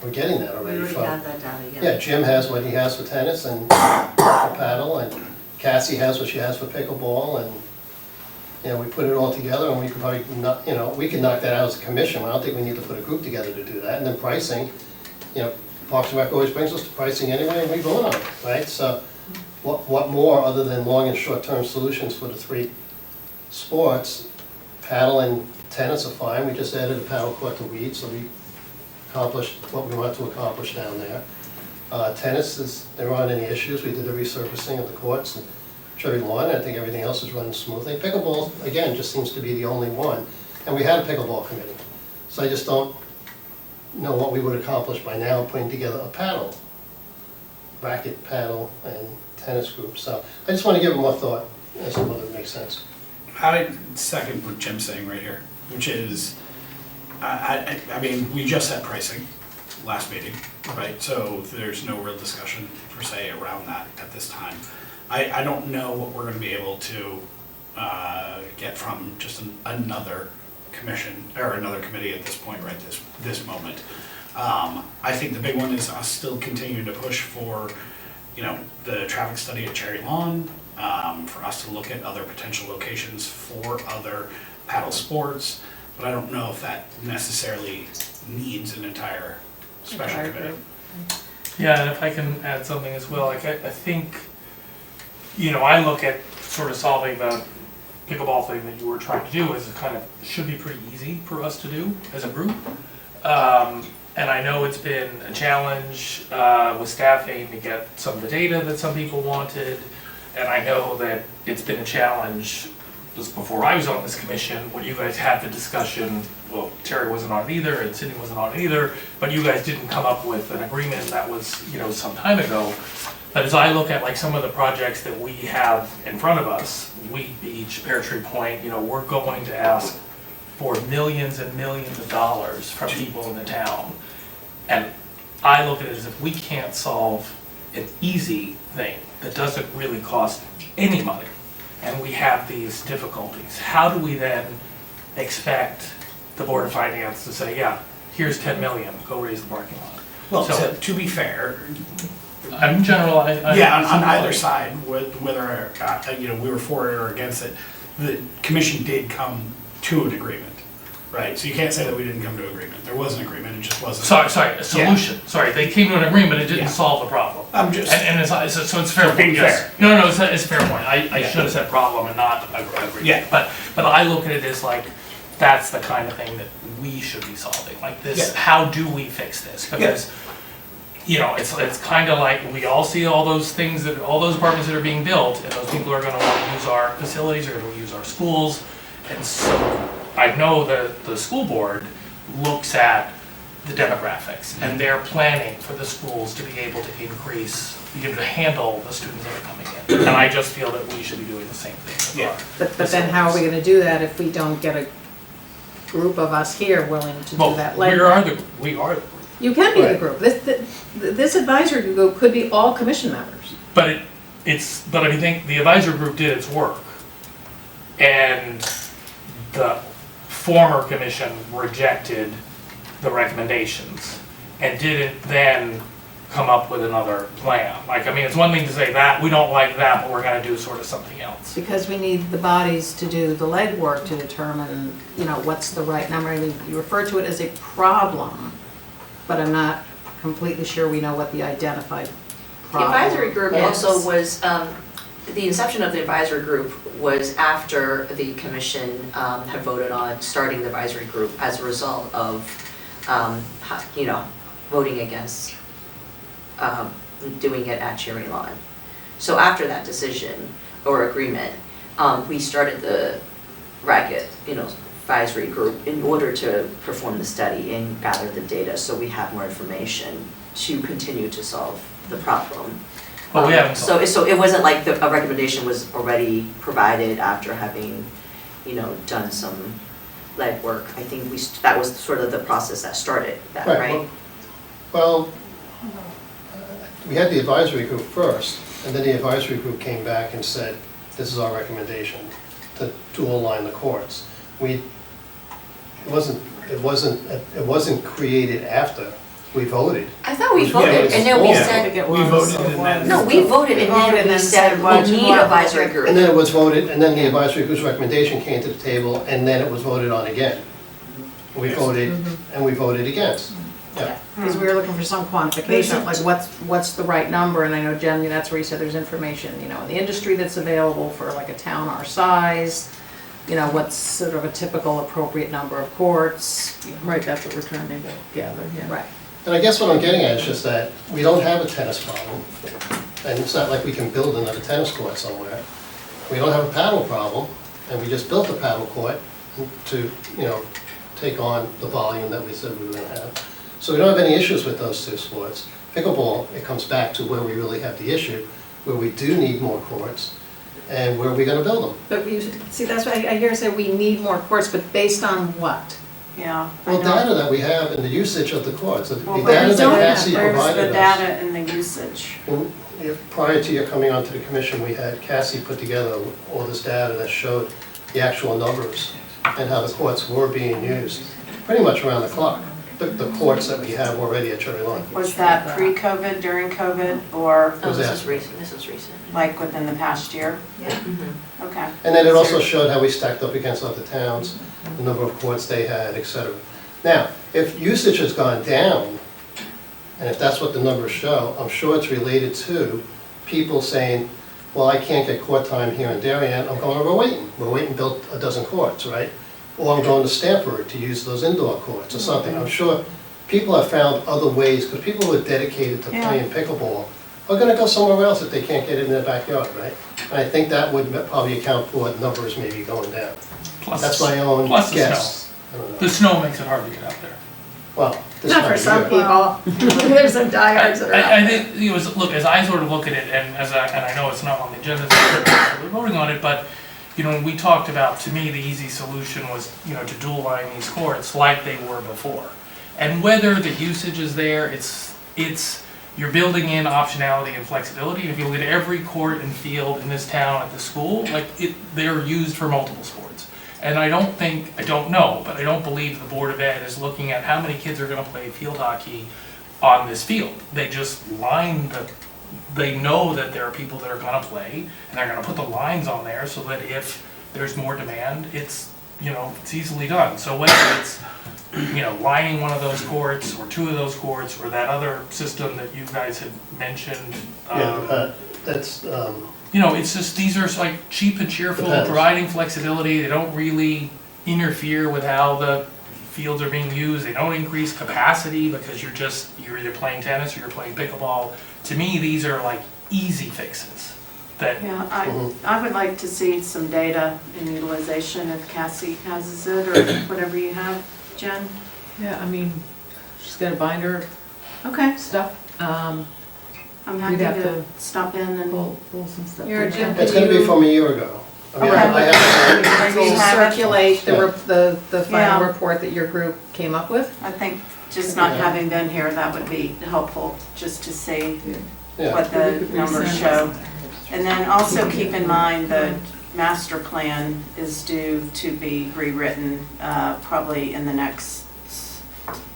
We're getting that we already already from. have that data, yeah. Yeah, Jim has what he has for tennis and for paddle, and Cassie has what she has for pickleball, and we put it all together, and we could probably not, we could knock that out as a commission. I don't think we need to put a group together to do that. And then pricing, Parks and Rec always brings us to pricing anyway, and we vote on it, right? So what more other than long and short-term solutions for the three sports? Paddle and tennis are fine. We just added a paddle court to Weed, so we accomplished what we wanted to accomplish down there. Tennis there aren't any issues. We did the resurfacing of the courts and Cherry Lawn. I think everything else is running smoothly. Pickleball, again, just seems to be the only one. And we had a pickleball committee. So I just don't know what we would accomplish by now putting together a paddle, racket, paddle, and tennis group. So I just want to give it more thought as to whether it makes sense. I second what Jim's saying right here, which is, I mean, we just had pricing last meeting, right? So there's no real discussion per se around that at this time. I don't know what we're gonna be able to get from just another commission, or another committee at this point, right, this moment. I think the big one is us still continuing to push for, the traffic study at Cherry Lawn, for us to look at other potential locations for other paddle sports, but I don't know if that necessarily needs an entire special committee. Yeah, and if I can add something as well, like I think, I look at sort of solving the pickleball thing that you were trying to do as a kind of, should be pretty easy for us to do as a group. And I know it's been a challenge with staffing to get some of the data that some people wanted. And I know that it's been a challenge, just before I was on this commission, when you guys had the discussion, well, Terry wasn't on it either, and Sydney wasn't on it either, but you guys didn't come up with an agreement that was, some time ago. But as I look at like some of the projects that we have in front of us, Wheat Beach, Pear Tree Point, we're going to ask for millions and millions of dollars from people in the town. And I look at it as if we can't solve an easy thing that doesn't really cost any money, and we have these difficulties, how do we then expect the Board of Finance to say, yeah, here's 10 million, go raise the parking lot? Well, So- to be fair, I'm general, yeah, on either side, whether, we were for it or against it, the commission did come to an agreement, right? So you can't say that we didn't come to an agreement. There was an agreement, it just wasn't. Sorry, a solution, sorry, they came to an agreement, it didn't Yeah. solve the problem. I'm just, And it's so it's fair being point, yes. fair. No, it's a fair point, I Yeah. should have said problem and not agreement. Yeah. But I look at it as like, that's the kind of thing that we should be solving, like this, Yeah. how do we fix this? Because, it's kind of like, we all see all those things, all those apartments that are being built, and those people are gonna wanna use our facilities, are gonna use our schools. And so, I know that the school board looks at the demographics, and they're planning for the schools to be able to increase, be able to handle the students that are coming in. And I just feel that we should be doing the same thing with Yeah. our But then how are we gonna do that if we don't get a group of us here willing to do Well, that? we are the group. You can be the Right. group. This advisory group could be all commission members. But I think the advisory group did its work. And the former commission rejected the recommendations and didn't then come up with another plan. It's one thing to say that, we don't like that, but we're gonna do sort of something else. Because we need the bodies to do the legwork to determine, what's the right number. You refer to it as a problem, but I'm not completely sure we know what the identified The problem advisory group is. also was, the inception of the advisory group was after the commission had voted on starting the advisory group as a result of, voting against doing it at Cherry Lawn. So after that decision or agreement, we started the Racket, advisory group in order to perform the study and gather the data, so we have more information to continue to solve the problem. But we haven't So it wasn't like a recommendation was already provided after having, done some legwork. I think that was sort of the process that started that, right? Well, we had the advisory group first, and then the advisory group came back and said, this is our recommendation, to align the courts. It wasn't created after we voted. I thought we voted, and then we Yeah. said, We voted and then. no, we voted, and then we said, we need advisory group. And then it was voted, and then the advisory group's recommendation came to the table, and then it was voted on again. We voted, and we voted against. Yeah. Because we were looking for some quantification, like what's the right number, and I know Jen, that's where you said there's information, in the industry that's available for like a town our size, what's sort of a typical appropriate number of courts. Right, that's what we're trying to gather, yeah. Right. And I guess what I'm getting at is just that we don't have a tennis problem, and it's not like we can build another tennis court somewhere. We don't have a paddle problem, and we just built a paddle court to, take on the volume that we said we were gonna have. So we don't have any issues with those two sports. Pickleball, it comes back to where we really have the issue, where we do need more courts, and where are we gonna build them? But see, that's why I hear say we need more courts, but based on what? Yeah. I Well, know. data that we have and the usage of the courts, the Well, data that Cassie where's provided the us. data and the usage? Well, prior to your coming onto the commission, we had Cassie put together all this data that showed the actual numbers and how the courts were being used, pretty much around the clock. The courts that we have already at Cherry Lawn. Was that pre-COVID, during COVID, or Oh, this Was is that- recent, this is recent. like within the past year? Mhm. Okay. And then it also showed how we stacked up against other towns, the number of courts they had, et cetera. Now, if usage has gone down, and if that's what the numbers show, I'm sure it's related to people saying, well, I can't get court time here in Darien, I'm going to Rowayton. Rowayton built a dozen courts, right? Or I'm going to Stamford to use those indoor courts or something. I'm sure people have found other ways, because people who are dedicated to playing pickleball are gonna go somewhere else if they can't get it in their backyard, right? And I think that would probably account for numbers maybe going down. Plus, That's my own plus the guess. I don't know. The snow makes it hard to get out there. Well, this Not time for of some year. people. There's some diehards that are I out. think, look, as I sort of look at it, and I know it's not on the agenda, we're voting on it, but, when we talked about, to me, the easy solution was, to dual line these courts like they were before. And whether the usage is there, it's, you're building in optionality and flexibility. And if you look at every court and field in this town at the school, they're used for multiple sports. And I don't know, but I don't believe the Board of Ed is looking at how many kids are gonna play field hockey on this field. They just they know that there are people that are gonna play, and they're gonna put the lines on there so that if there's more demand, it's easily done. So whether it's, lining one of those courts, or two of those courts, or that other system that you guys had mentioned, Yeah, that's, it's just, these are like cheap and cheerful, Depends. providing flexibility, they don't really interfere with how the fields are being used, they don't increase capacity because you're either playing tennis or you're playing pickleball. To me, these are like easy fixes that, Yeah, Mhm. I would like to see some data in utilization if Cassie has it, or whatever you have, Jen. Yeah, I mean, she's got a binder Okay. of stuff, I'm We'd happy have to to stop in and. pull some stuff. You're a from gym- that. it's gonna be from a year ago. I mean, I have, Do you We'll have it? circulate the final Yeah. report that your group came up with. I think just not Yeah. having been here, that would be helpful, just to see yeah. what the numbers show. And then also keep in mind the master plan is due to be rewritten probably in the next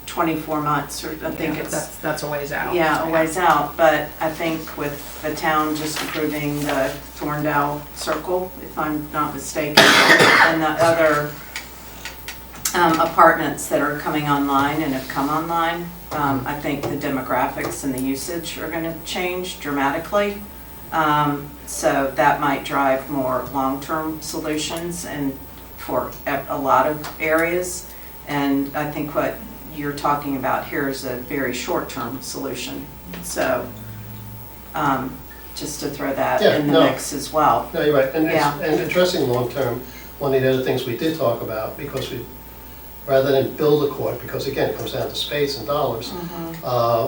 24 months, or I think it's, That's a ways out. yeah, a ways out. But I think with the town just approving the Thorndale Circle, if I'm not mistaken, and the other apartments that are coming online and have come online, I think the demographics and the usage are going to change dramatically. So that might drive more long-term solutions and for a lot of areas. And I think what you're talking about here is a very short-term solution. So just to throw that Yeah, in the no. mix as well. No, you're right, and Yeah. addressing long-term, one of the other things we did talk about, because rather than build a court, because again, it comes down to space and dollars,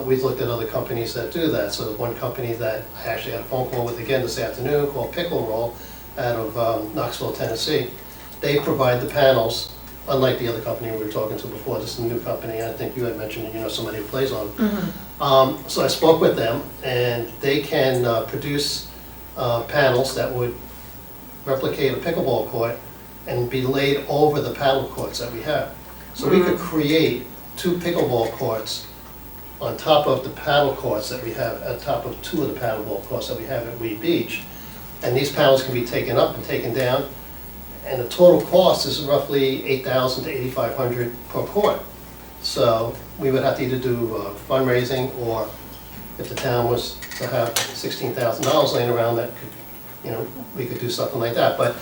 we've looked at other companies that do that. So the one company that I actually had a phone call with again this afternoon, called Pickleball, out of Knoxville, Tennessee. They provide the panels, unlike the other company we were talking to before. This is a new company. I think you had mentioned, you know, somebody who plays on them. So I spoke with them, and they can produce panels that would replicate a pickleball court and be laid over the paddle courts that we have. So we could create 2 pickleball courts on top of the paddle courts that we have, at top of 2 of the paddleball courts that we have at Weed Beach. And these panels can be taken up and taken down, and the total cost is roughly $8,000 to $8,500 per court. So we would have to either do fundraising, or if the town was to have $16,000 laying around, that could, you know, we could do something like that. But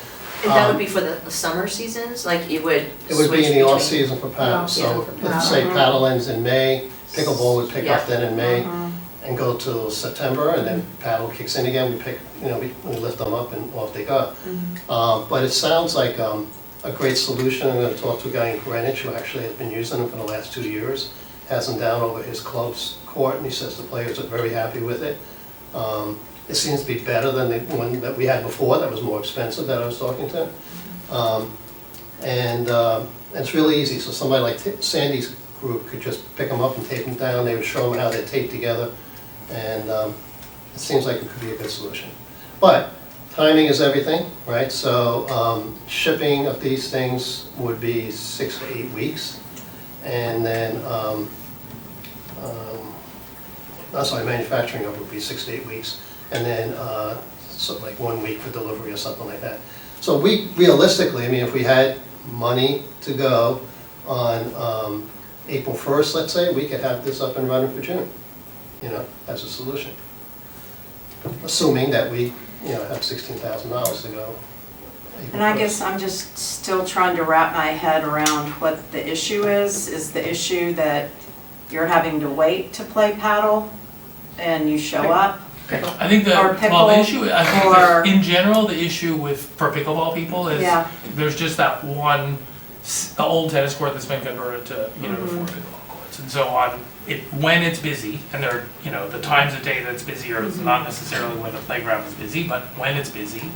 And that would be for the summer seasons, like it would it would be switch in the between- off-season for paddle. So Yeah. let's say paddle ends in May, pickleball would pick up Yeah. then in May and go till September, and then paddle kicks in again. We pick, you know, we lift them up and off they go. But it sounds like a great solution. I'm going to talk to a guy in Greenwich who actually has been using them for the last 2 years. Has them down over his club's court, and he says the players are very happy with it. It seems to be better than the one that we had before, that was more expensive, that I was talking to. And it's really easy, so somebody like Sandy's group could just pick them up and tape them down. They would show them how they're taped together, and it seems like it could be a good solution. But timing is everything, right? So shipping of these things would be 6 to 8 weeks, and then manufacturing of it would be 6 to 8 weeks, and then something like 1 week for delivery or something like that. So we, realistically, I mean, if we had money to go on April 1st, let's say, we could have this up and running for June, you know, as a solution. Assuming that we, you know, have $16,000 to go. April And I 1st. guess I'm just still trying to wrap my head around what the issue is. Is the issue that you're having to wait to play paddle and you show up? I think the, Or well, the pickle, issue, I think or- that in general, the issue with, for pickleball people is Yeah. there's just that one, the old tennis court that's been converted to, you know, the 4 pickleball courts. And so on, when it's busy, and there, you know, the times of day that's busier is not necessarily when the playground is busy, but when it's busy,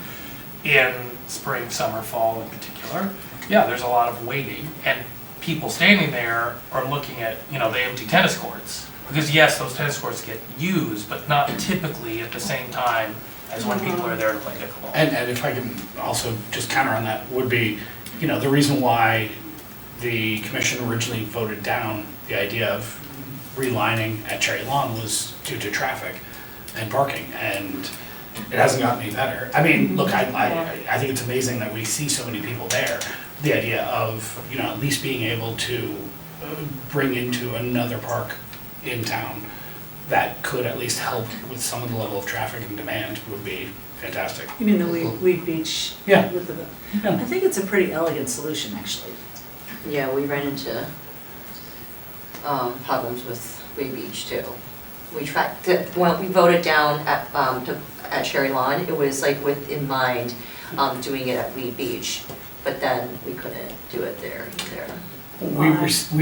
in spring, summer, fall in particular, yeah, there's a lot of waiting, and people standing there are looking at, you know, the empty tennis courts. Because yes, those tennis courts get used, but not typically at the same time as when people are there to play pickleball. And if I can also just counter on that, would be, you know, the reason why the commission originally voted down the idea of relining at Cherry Lawn was due to traffic and parking, and it hasn't gotten any better. I mean, look, I think it's amazing that we see so many people there. The idea of, you know, at least being able to bring into another park in town that could at least help with some of the level of traffic and demand would be fantastic. You mean the Weed Beach? Yeah. With the, Yeah. I think it's a pretty elegant solution, actually. Yeah, we ran into problems with Weed Beach too. We tried to, when we voted down at Cherry Lawn, it was like with in mind doing it at Weed Beach, but then we couldn't do it there either. We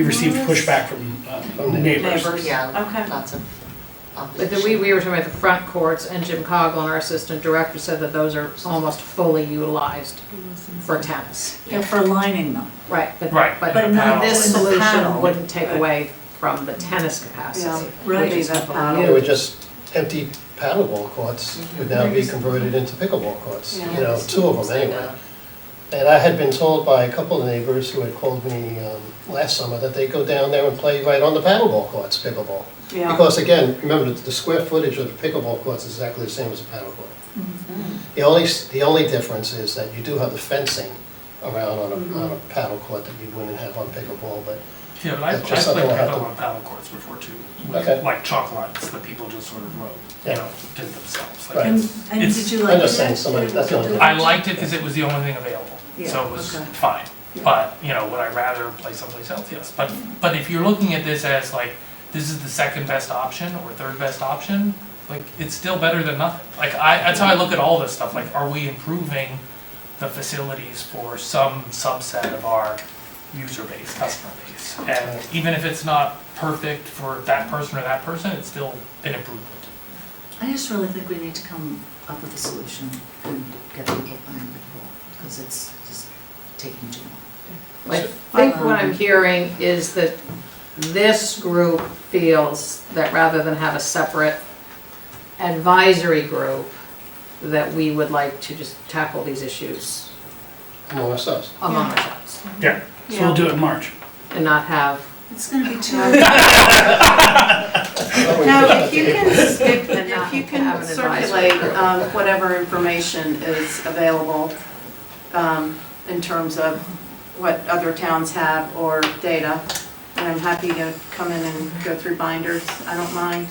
received pushback from neighbors. Yeah, Okay. lots of But opposition. we were talking about the front courts, and Jim Coughlin, our assistant director, said that those are almost fully utilized for tennis. Yeah, for lining them. Right, Right. but But not this in the solution paddle. wouldn't take away from the tennis capacity. Right. which is That people paddle. It use. would just, empty paddleball courts would now be converted into pickleball courts, you know, 2 of them anyway. And I had been told by a couple of neighbors who had called me last summer that they go down there and play right on the paddleball courts, pickleball. Yeah. Because again, remember, the square footage of the pickleball courts is exactly the same as a paddle court. The only difference is that you do have the fencing around on a paddle court that you wouldn't have on pickleball, but Yeah, but I've That's just played something we'll have pickleball to- on paddle courts before too. Okay. With like chalk lines that people just sort of wrote, you Yeah. know, did themselves. Like Right. And, it's- and it's- did you like it? I'm just saying, somebody, that's the only I difference. liked it because it was the only thing available, so Yeah, it was okay. fine. But, you know, would I rather play someplace else? Yes. But if you're looking at this as like, this is the second best option or third best option, like, it's still better than nothing. Like, that's how I look at all this stuff. Like, are we improving the facilities for some subset of our user base, customer base. And even if it's not perfect for that person or that person, it's still an improvement. I just really think we need to come up with a solution and get people playing pickleball, because it's just taking too long. I think what I'm hearing is that this group feels that rather than have a separate advisory group, that we would like to just tackle these issues Among ourselves. among ourselves Yeah. So we'll do it in March. and not have. It's gonna be too. Now, if you can, if you can circulate whatever information is available in terms of what other towns have or data, and I'm happy to come in and go through binders, I don't mind,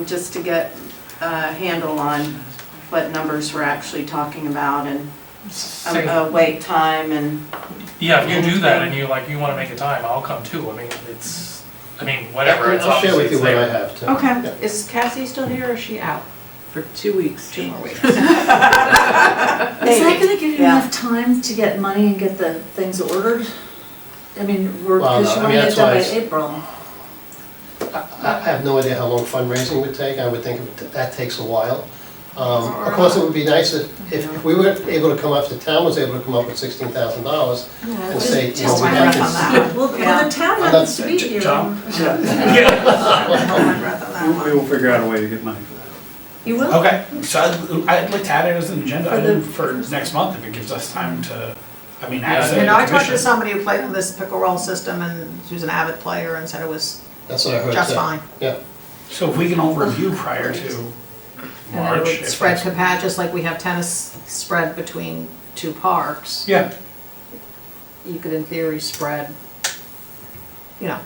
just to get a handle on what numbers we're actually talking about and wait time and. Yeah, if you do that and you wanna make a time, I'll come too. I mean, whatever, it's I'll share with obviously you what I there. have too. Okay, Yeah. is Cassie still here or is she out? For 2 weeks. 2 more weeks. Is that gonna give you Yeah. enough time to get money and get the things ordered? I mean, Well, because no, you I wanna mean, get that's done why by it's- April. I have no idea how long fundraising would take. I would think that takes a while. Of course, it would be nice if we were able to come up, if the town was able to come up with $16,000 and say, you know, Just we my have breath on this. that. Well, the town I'm happens to not- be here. John? We will figure out a way to get money for that. You will? Okay, so I'd like to add it as an agenda For the- item for next month if it gives us time to, I mean, Yeah, as a You know, I talked to commission. somebody who played on this pickleball system and she was an avid player and said it was That's what I heard. just too. fine. Yeah. So if we can all review prior to And then it March. would if spread that's- capacity, just like we have tennis spread between 2 parks. Yeah, You could in theory spread, you know,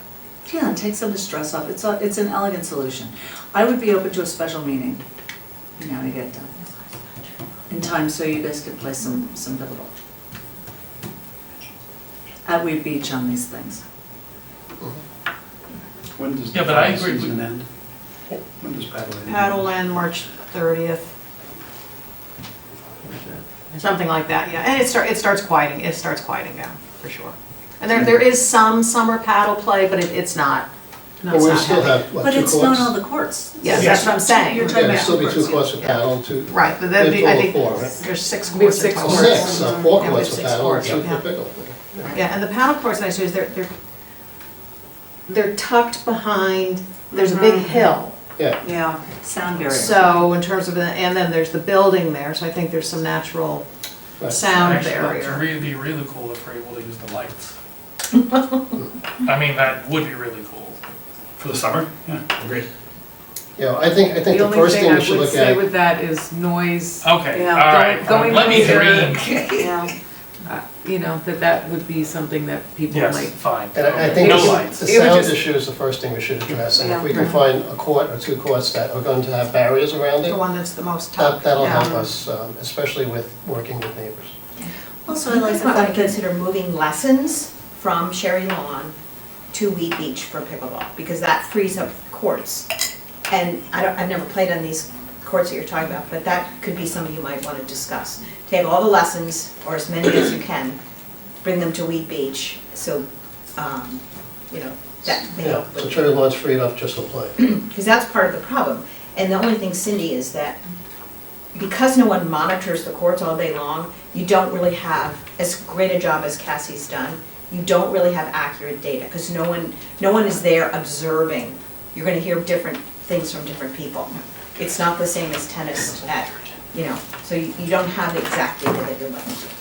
Yeah, and take some of the stress off. It's an elegant solution. I would be open to a special meeting, you know, to get it done. In time so you guys could play some pickleball. At Weed Beach on these things. When does Yeah, the but I paddle agree. season end? When does paddle end? paddle end March 30th, something like that, yeah. And it starts quieting down, for sure. And there is some summer paddle play, but it's not. But we still heavy. have, what, But 2 it's not all courts? the courts. Yes, that's what I'm saying. You're Yeah, talking there'd about still be 2 courts, courts for yeah. paddle and 2. Right, but that'd be, I think, Four, right? there's 6 We have courts in 6 total. courts. 6, 4 Yeah, we courts have for 6 paddle and 2 courts, for yeah. pickle. Yeah, and the paddle courts, nice is they're tucked behind, there's a big hill. Yeah, Yeah. Sound barrier. So in terms of, and then there's the building there, so I think there's some natural right. sound Actually, it'd barrier. be really cool if we're able to use the lights. I mean, that would be really cool. for the summer, yeah, agreed. Yeah, I think The the only first thing thing I we should would look say at, with that is noise, Okay, Yeah, all right, going let me there. dream. Yeah. you know, that would be something that people Yes, might. fine. and I think No the lights. the It would sound just- issue is the first thing we should address. And if Yeah. we can find a court or 2 courts that are going to have barriers around The it, one that's the most tucked. that'll yeah. help us, especially with working with neighbors. Also, I You like guys the might want fact to that consider moving lessons from Sherry Lawn to Weed Beach for pickleball, because that frees up courts. And I've never played on these courts that you're talking about, but that could be something you might want to discuss. Take all the lessons, or as many as you can, bring them to Weed Beach, so, you know, that may Yeah, help so with. Cherry Lawn's freed up just for play. Because that's part of the problem. And the only thing, Cindy, is that because no one monitors the courts all day long, you don't really have as great a job as Cassie's done. You don't really have accurate data, because no one is there observing. You're gonna hear different things from different people. It's not the same as tennis at, you know, so you don't have the exact data that you're looking for.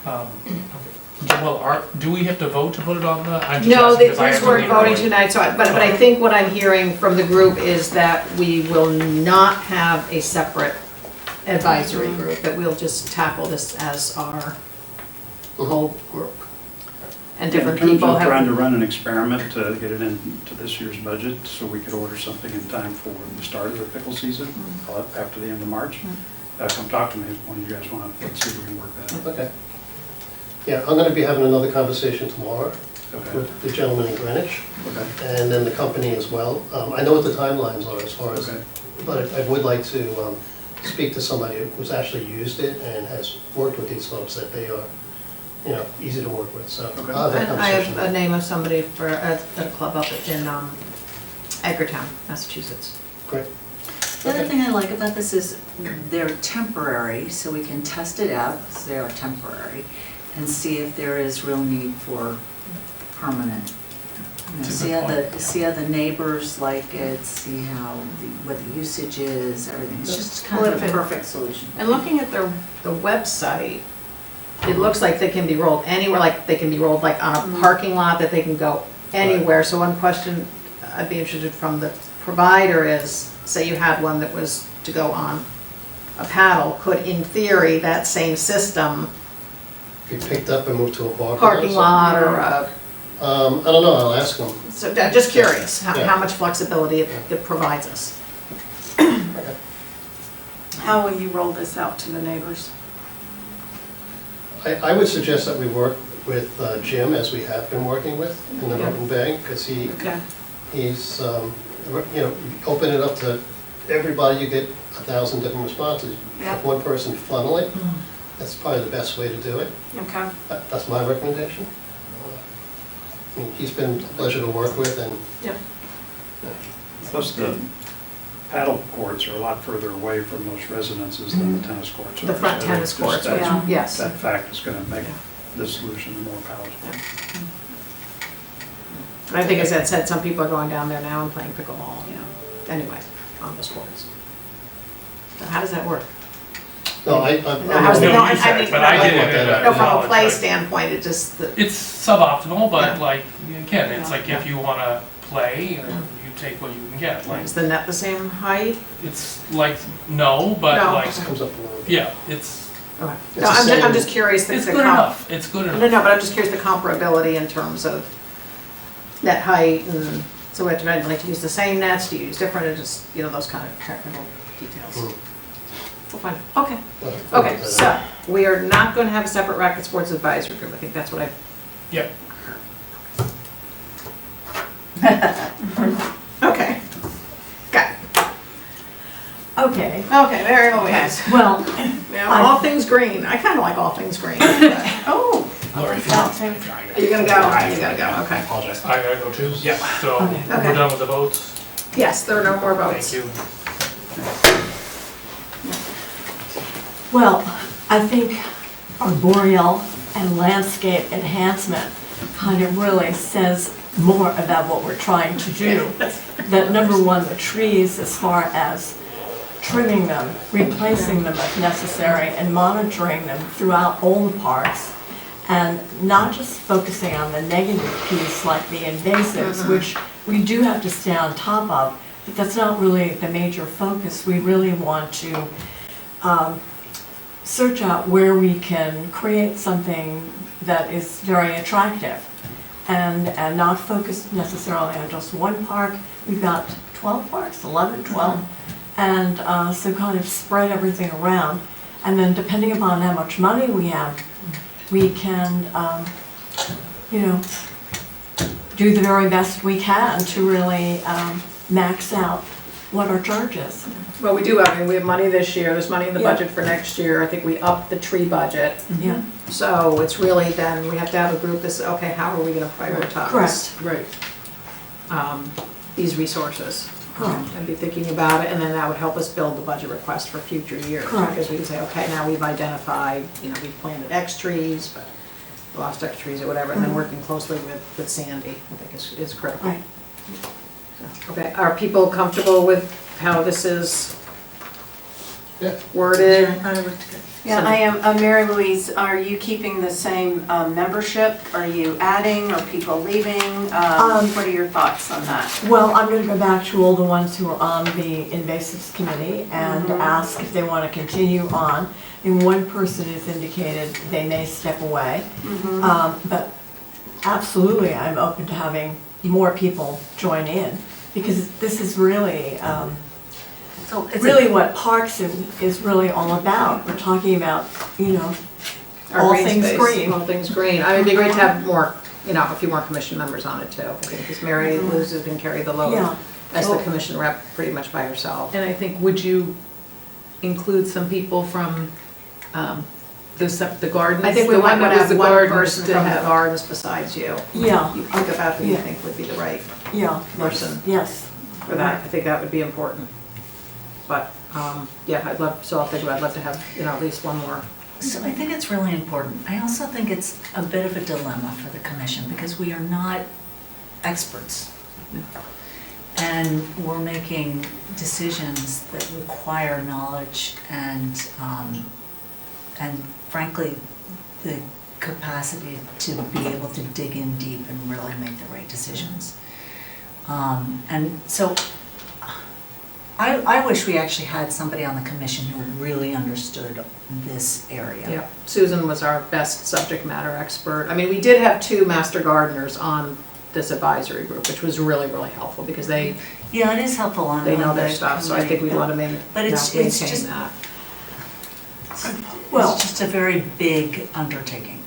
Okay. Well, do we have to vote to put it on the? I'm just No, asking 'cause I have these to weren't leave voting early. tonight, so, but I think what I'm hearing from the group is that we will not have a separate advisory group, that we'll just tackle this as our whole group. And different people In terms of trying to have, run an experiment to get it into this year's budget, so we could order something in time for the start of the pickle season, after the end of March. Come talk to me if one of you guys want, let's see if we can work that out. Okay. Yeah, I'm gonna be having another conversation tomorrow Okay, with the gentleman in Greenwich, okay, and then the company as well. I know what the timelines are as far as, okay. but I would like to speak to somebody who's actually used it and has worked with these folks, that they are, you know, easy to work with, so. Okay. I'll have that And I have conversation. a name of somebody for a club up in Edgartown, Massachusetts. Great. The other thing I like about this is they're temporary, so we can test it out, because they are temporary, and see if there is real need for permanent. You know, It's a see good how point, the, yeah. see how the neighbors like it, see how, what the usage is, everything. It's just kind Well, of if a it- perfect solution. And looking at the website, it looks like they can be rolled anywhere, like they can be rolled like on a parking lot, that they can go anywhere. So one question I'd be interested from the provider is, say you had one that was to go on a paddle, could in theory that same system, Be picked up and moved to a bar. parking lot or a, I don't know, I'll ask them. so I'm just curious how Yeah. much flexibility it provides us. How will you roll this out to the neighbors? I would suggest that we work with Jim, as we have been working with in the Yeah. open bank, because Okay. he's, you know, open it up to everybody, you get 1,000 different responses. Yeah. If one person funnel it, that's probably the best way to do it. Okay. That's my recommendation. I mean, he's been a pleasure to work with, and Plus, the paddle courts are a lot further away from most residences than the tennis courts are. The front So tennis just courts, that- Yeah. yes. That fact is going to make this solution more palatable. And I think, as Ed said, some people are going down there now and playing pickleball, anyway, on those courts. So how does that work? no, I. No, how's No, no, I you said mean, it, but I I did want it that in out. No, from a college, play like, standpoint, it just, It's suboptimal, but Yeah. like, again, it's like if you wanna play, you take what you can get, like, is the net the same height? it's like, no, but No. like, It comes up a little. yeah, it's, Okay. It's No, the I'm same- just curious. it's good enough, it's good enough. No, but I'm just curious the comparability in terms of net height and, so we have to, like, to use the same nets, do you use different, or just, those kind of technical details. We'll find out. Okay. Okay, so we are not going to have a separate Racket Sports Advisory Group. I think that's what I. Yep. Okay. Got it. Okay, Okay, there it is. well, Yeah, all things green. I kind of like all things green. but- Oh, Lori, if That's you're it. not- are you gonna go? You gotta go, I okay. apologize. I gotta go too. Yeah. So, Okay. Okay. we're done with the votes? Yes, there are no more Thank votes. you. well, I think arboreal and landscape enhancement kind of really says more about what we're trying to do. That number one, the trees, as far as trimming them, replacing them if necessary, and monitoring them throughout all the parks. And not just focusing on the negative piece like the invasives, which we do have to stay on top of, but that's not really the major focus. We really want to search out where we can create something that is very attractive and not focus necessarily on just one park. We've got 12 parks, 11, 12, and so kind of spread everything around. And then depending upon how much money we have, we can, do the very best we can to really max out what our charge is. Well, we do, I mean, we have money this year, there's money in the Yeah. budget for next year. I think we upped the tree budget. Yeah, So it's really then, we have to have a group that's, okay, how are we gonna prioritize? correct. Right. These resources. Correct. And be thinking about it, and then that would help us build the budget request for future years. Correct. Because we can say, okay, now we've identified, we've planted X trees, but we lost X trees or whatever, and then working closely with Sandy, I think is critical. Right. Okay, are people comfortable with how this is Yeah. worded? Yeah, I am, Mary Louise, are you keeping the same membership? Are you adding, or people leaving? What are your thoughts on that? Well, I'm gonna go back to all the ones who are on the invasives committee and ask if they wanna continue on. And one person has indicated they may step away. But absolutely, I'm open to having more people join in, because this is really, So it's really what parks is really all about. We're talking about, Our all green things space, green. All things green. I mean, it'd be great to have more, a few more commission members on it too. I think because Mary Lou's has been carried the load Yeah. as the commission rep pretty much by herself. And I think, would you include some people from the gardens? I think we The might that want to was have the one gardens person to from the have- gardens besides you. Yeah, You think about who you Yeah. think would be the right yeah. person Yes. for that. I think that would be important. But, yeah, I'd love to have, at least one more. So I think it's really important. I also think it's a bit of a dilemma for the commission because we are not experts. And we're making decisions that require knowledge and frankly, the capacity to be able to dig in deep and really make the right decisions. And so I wish we actually had somebody on the commission who really understood this area. Yeah, Susan was our best subject matter expert. I mean, we did have 2 master gardeners on this advisory group, which was really, really helpful because they Yeah, it is helpful on know on their the stuff, so I think we committee. want to But it's maintain just- that. Well- It's just a very big undertaking.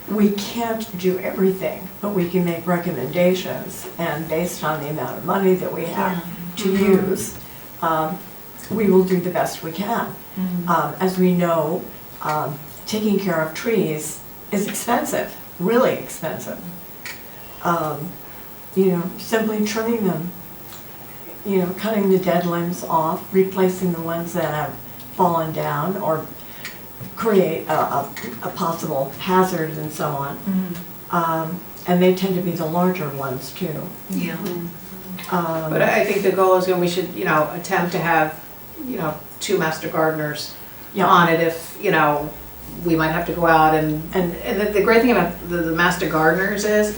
We can't do everything, but we can make recommendations, and based on the amount of money that we have to use, we will do the best we can. As we know, taking care of trees is expensive, really expensive. Simply trimming them, cutting the dead limbs off, replacing the ones that have fallen down or create a possible hazard and so on. And they tend to be the larger ones too. Yeah. But I think the goal is we should, attempt to have, 2 master gardeners Yeah. on it if, we might have to go out and the great thing about the master gardeners is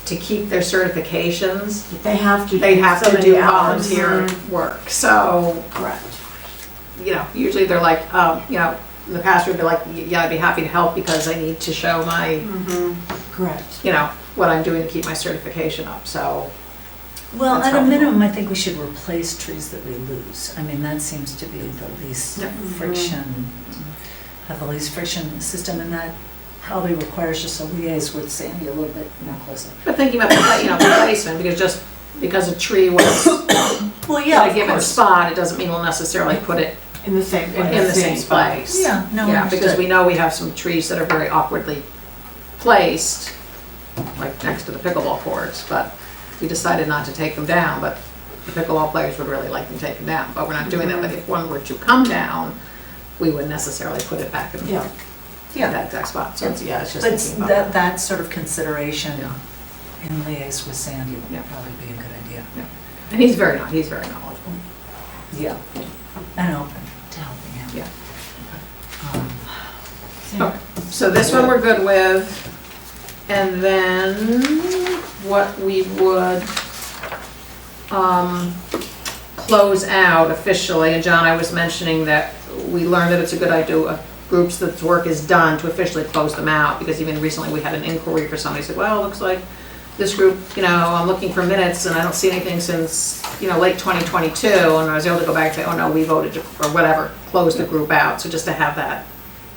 to keep their certifications, They have to. they have so to many do hours. volunteer work. So, Correct. usually they're like, in the past we'd be like, yeah, I'd be happy to help because I need to show my, Correct. what I'm doing to keep my certification up, so. Well, That's at a helpful. minimum, I think we should replace trees that we lose. I mean, that seems to be the least friction, have the least friction system, and that probably requires just a liaise with Sandy a little bit more closely. But thinking about, placement, because a tree was Well, in a given spot, it doesn't mean we'll necessarily put it In the same place. in the same place. Yeah, no, Yeah, because understood. we know we have some trees that are very awkwardly placed, like next to the pickleball courts, but we decided not to take them down, but the pickleball players would really like them taken down, but we're not doing that. But if one were to come down, we wouldn't necessarily put it back in Yeah. that exact spot. So it's just But thinking about that sort of consideration Yeah. in liaise with Sandy Yeah. would probably be a good idea. And he's very knowledgeable. Yeah. And open to helping out. Yeah. Um, Okay, so this one we're good with, and then what we would close out officially, and John, I was mentioning that we learned that it's a good idea, groups that's work is done, to officially close them out, because even recently we had an inquiry for somebody who said, well, it looks like this group, I'm looking for minutes and I don't see anything since, late 2022, and I was able to go back and say, oh no, we voted to, or whatever, close the group out, so just to have that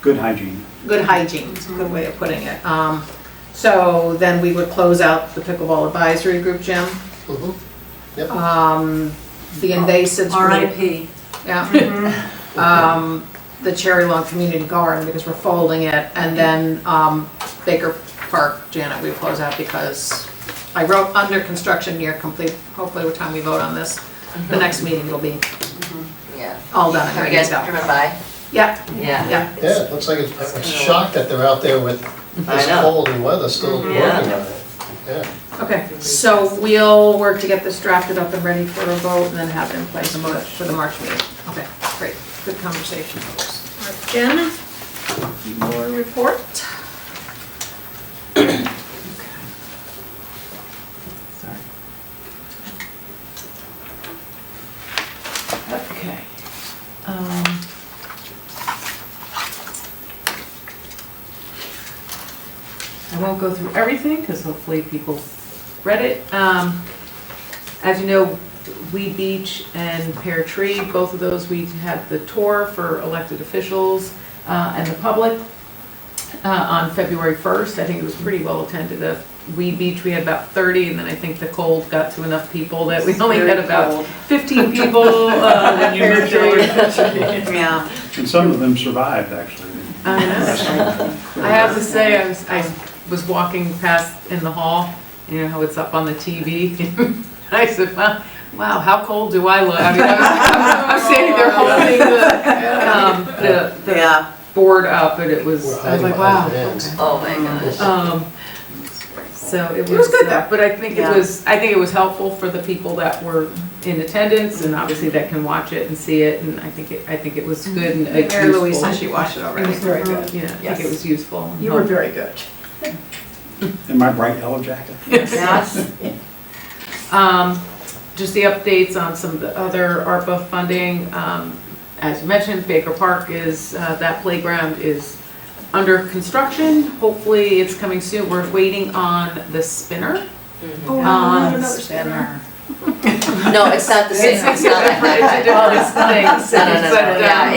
Good hygiene. good hygiene, is a good way of putting it. So then we would close out the pickleball advisory group, Jim. Yep. The invasives group. RIP. Yeah. The Cherry Lawn Community Garden, because we're folding it, and then Baker Park, Janet, we close out because I wrote under construction near complete. Hopefully by the time we vote on this, the next meeting will be Yeah. all done and Have ready you to guys go. driven by? Yeah, Yeah. yeah. Yeah, it looks like I'm shocked that they're out there with this I know. cold and weather still working Yeah. on it. Yeah. Okay, so we'll work to get this drafted up and ready for a vote and then have it in place for the March meeting. Okay, great, good conversation, folks. All right, Jen, your report? Sorry. Okay. I won't go through everything, because hopefully people read it. As you know, Weed Beach and Pear Tree, both of those, we had the tour for elected officials and the public on February 1st. I think it was pretty well attended. Weed Beach, we had about 30, and then I think the cold got to enough people that we only had about 15 people. You moved over. Yeah. And some of them survived, actually. I know. I have to say, I was walking past in the hall, you know how it's up on the TV? I said, wow, how cold do I look? I mean, I'm standing there holding the board up, and it was, I was like, wow. Okay. Oh my gosh. So it was good though. but I think Yeah. it was helpful for the people that were in attendance, and obviously that can watch it and see it, and I think it was good and Mary Louise useful. said she watched it It already. was very good. Yeah, I think it was useful. and You were helpful. very good. In my bright yellow jacket. Yes. Just the updates on some of the other ARPA funding. As you mentioned, Baker Park is, that playground is under construction. Hopefully it's coming soon. We're waiting on the spinner. Oh, Um, Spinner. No, it's not the same, it's not It's like that. a different thing. No, But, yeah,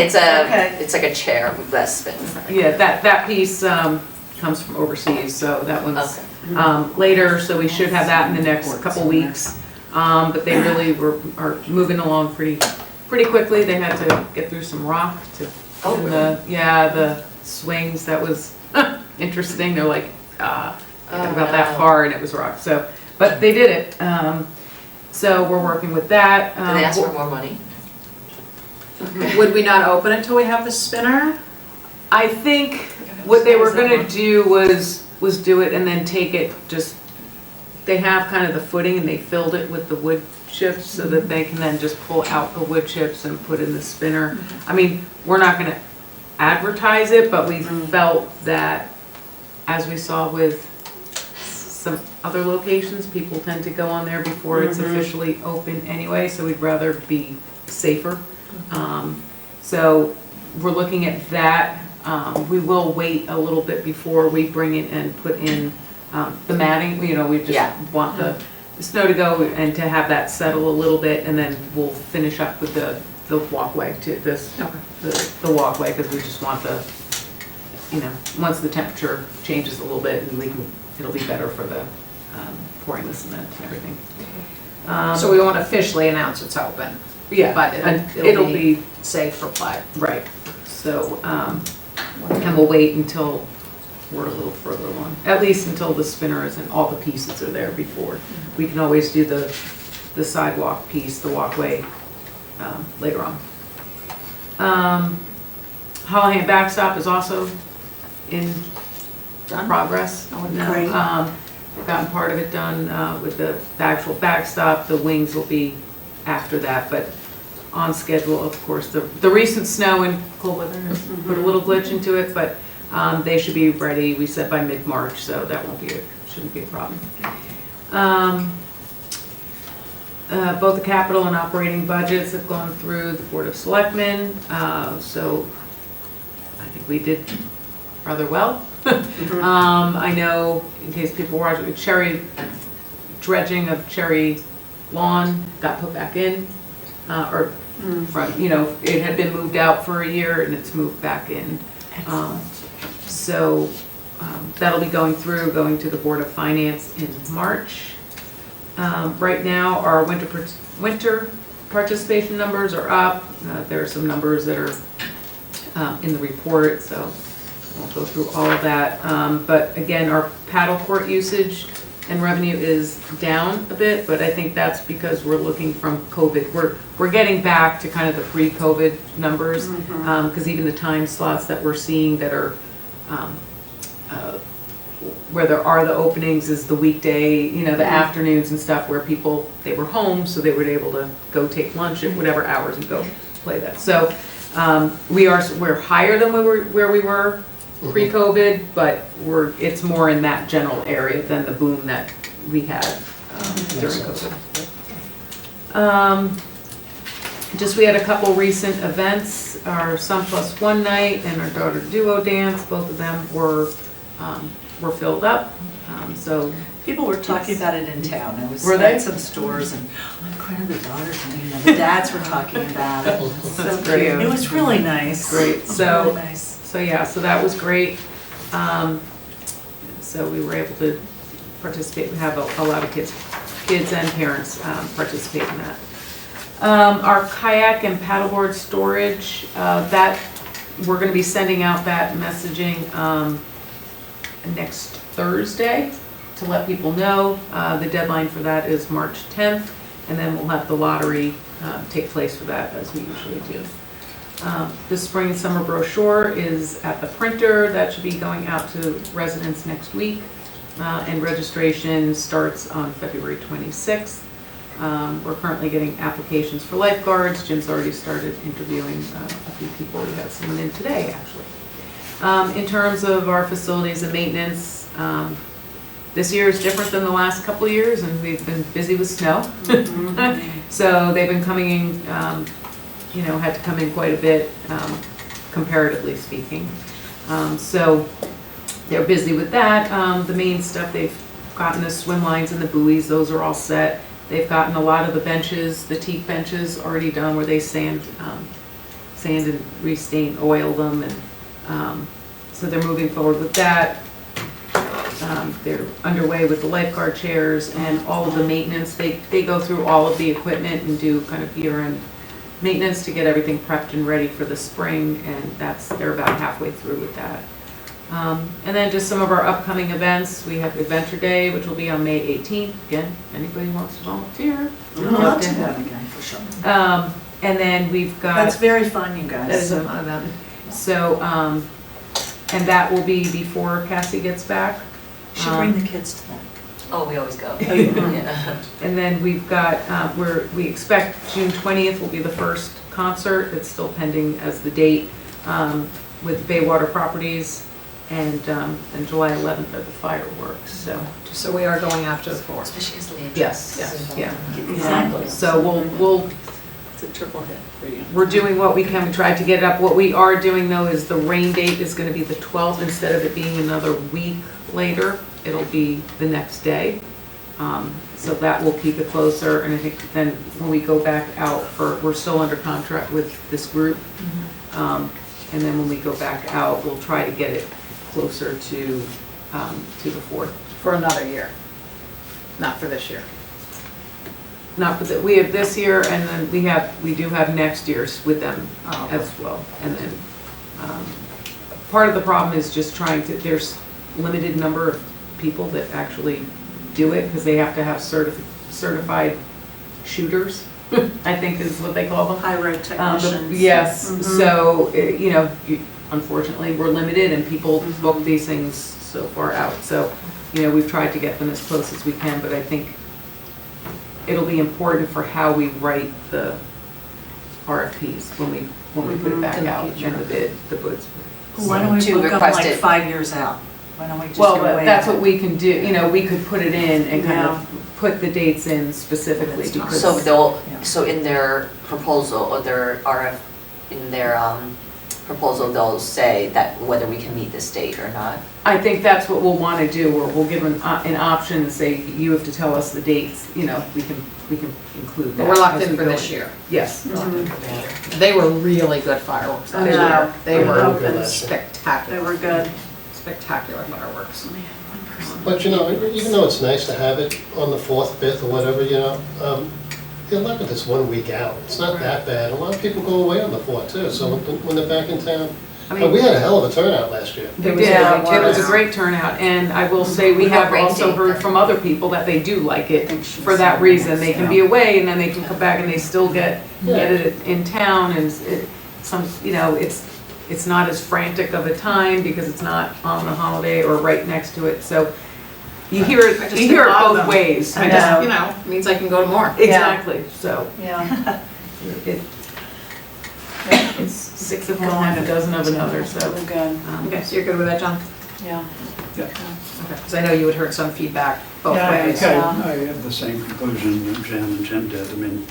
it's like a chair with that spins. Yeah, that piece comes from overseas, so that one's Okay. later, so we should have that in the next couple weeks. But they really are moving along pretty quickly. They had to get through some rock to, Oh, and really? the swings, that was interesting. They're like, about that wow. far, and it was rock, so, but they did it. So we're working with that. Did they ask for more money? Would we not open it till we have the spinner? I think what they were gonna do was do it and then take it, just, they have kind of the footing and they filled it with the wood chips so that they can then just pull out the wood chips and put in the spinner. I mean, we're not gonna advertise it, but we felt that, as we saw with some other locations, people tend to go on there before it's officially open anyway, so we'd rather be safer. So we're looking at that. We will wait a little bit before we bring it and put in the matting. You know, we just want the snow to go and to have that settle a little bit, and then we'll finish up with the walkway to this, the walkway, because we just want the, you know, once the temperature changes a little bit, and it'll be better for the pouring the cement and everything. So we won't officially announce it's open, Yeah, but it'll be safe for play. right. So, and we'll wait until we're a little further along, at least until the spinner is and all the pieces are there before. We can always do the sidewalk piece, the walkway, later on. Holiday backstop is also in progress. Great. We've gotten part of it done with the actual backstop. The wings will be after that, but on schedule, of course. The recent snow and cold weather has put a little glitch into it, but they should be ready, we said, by mid-March, so that shouldn't be a problem. Both the capital and operating budgets have gone through the Board of Selectmen, so I think we did rather well. I know, in case people were watching, dredging of Cherry Lawn got put back in, it had been moved out for a year and it's moved back in. So that'll be going to the Board of Finance in March. Right now, our winter participation numbers are up. There are some numbers that are in the report, so I won't go through all of that. But again, our paddle court usage and revenue is down a bit, but I think that's because we're looking from COVID. We're getting back to kind of the pre-COVID numbers, because even the time slots that we're seeing that are where there are the openings is the weekday, the afternoons and stuff where people, they were home, so they were able to go take lunch at whatever hours and go play that. So we're higher than where we were pre-COVID, but it's more in that general area than the boom that we had during COVID. We had a couple recent events, our Son Plus One night and our daughter duo dance. Both of them were filled up. So People were talking about it in town. I was Were they? at some stores and, I'm crying, the daughters, the dads were talking about it. So That's great. It was really nice. Great. It was So- really nice. So yeah, so that was great. So we were able to participate, we have a lot of kids and parents participate in that. Our kayak and paddleboard storage, that, we're gonna be sending out that messaging next Thursday to let people know. The deadline for that is March 10th, and then we'll have the lottery take place for that, as we usually do. The spring and summer brochure is at the printer. That should be going out to residents next week. And registration starts on February 26th. We're currently getting applications for lifeguards. Jim's already started interviewing a few people. We had someone in today, actually. In terms of our facilities and maintenance, this year is different than the last couple of years, and we've been busy with snow. So they've been coming in, had to come in quite a bit, comparatively speaking. So they're busy with that. The main stuff, they've gotten the swim lines and the buoys, those are all set. They've gotten a lot of the benches, the teak benches already done where they sand and restain, oil them, and so they're moving forward with that. They're underway with the lifeguard chairs and all of the maintenance. They go through all of the equipment and do kind of year-end maintenance to get everything prepped and ready for the spring, and they're about halfway through with that. And then just some of our upcoming events. We have Adventure Day, which will be on May 18th. Again, anybody wants to volunteer? I'd love to have again, for sure. And then we've got... That's very fun, you guys. That is a fun event. So, and that will be before Cassie gets back. You should bring the kids to that. Oh, we always go. Oh, you will? Yeah. And then we've got, we expect June 20th will be the first concert. It's still pending as the date, with Baywater Properties. And July 11th are the fireworks, So we are going after the 4th. Especially because Leah. Yes, yeah. Exactly. So we'll, It's a triple hit for you. we're doing what we can, we tried to get it up. What we are doing though is the rain date is gonna be the 12th, instead of it being another week later, it'll be the next day. So that will keep it closer, and I think then when we go back out we're still under contract with this group. And then when we go back out, we'll try to get it closer to the 4th. For another year, not for this year. Not for we have this year, and then we do have next year's with them as well. And then part of the problem is just there's limited number of people that actually do it, because they have to have certified shooters, I think is what they call them. High road technicians. Yes, so, unfortunately, we're limited, and people book these things so far out. So, we've tried to get them as close as we can, but I think it'll be important for how we write the RFPs when we put it back out and the bids. Why don't we To book them request like it. 5 years out? Why don't we just Well, go way that's ahead? what we can do, we could put it in and kind of put the dates in specifically, because. So in their proposal or their proposal, they'll say that whether we can meet this date or not. I think that's what we'll want to do, or we'll give an option and say, you have to tell us the dates, we can include that. But we're locked as in we for go this year. Yes. They were really good fireworks. I know. They They were were good last year. spectacular. They were good. Spectacular fireworks. But even though it's nice to have it on the 4th, 5th, or whatever, the 11th is 1 week out. It's not that bad. A lot of people go away on the 4th too, so when they're back in town. But we had a hell of a turnout last year. They did, it was a great turnout, and I will say, we have also heard from other people that they do like it for that reason. They can be away, and then they can come back and they still get it in town, and it's not as frantic of a time because it's not on the holiday or right next to it, so you hear it both ways. I just, means I can go to more. Exactly, so Yeah. it's 6 of one and a dozen of another, so. We're good. Okay, so you're good with that, John? Yeah. Because I know you had heard some feedback both ways. I have the same conclusion that Jen and Jim did. I mean,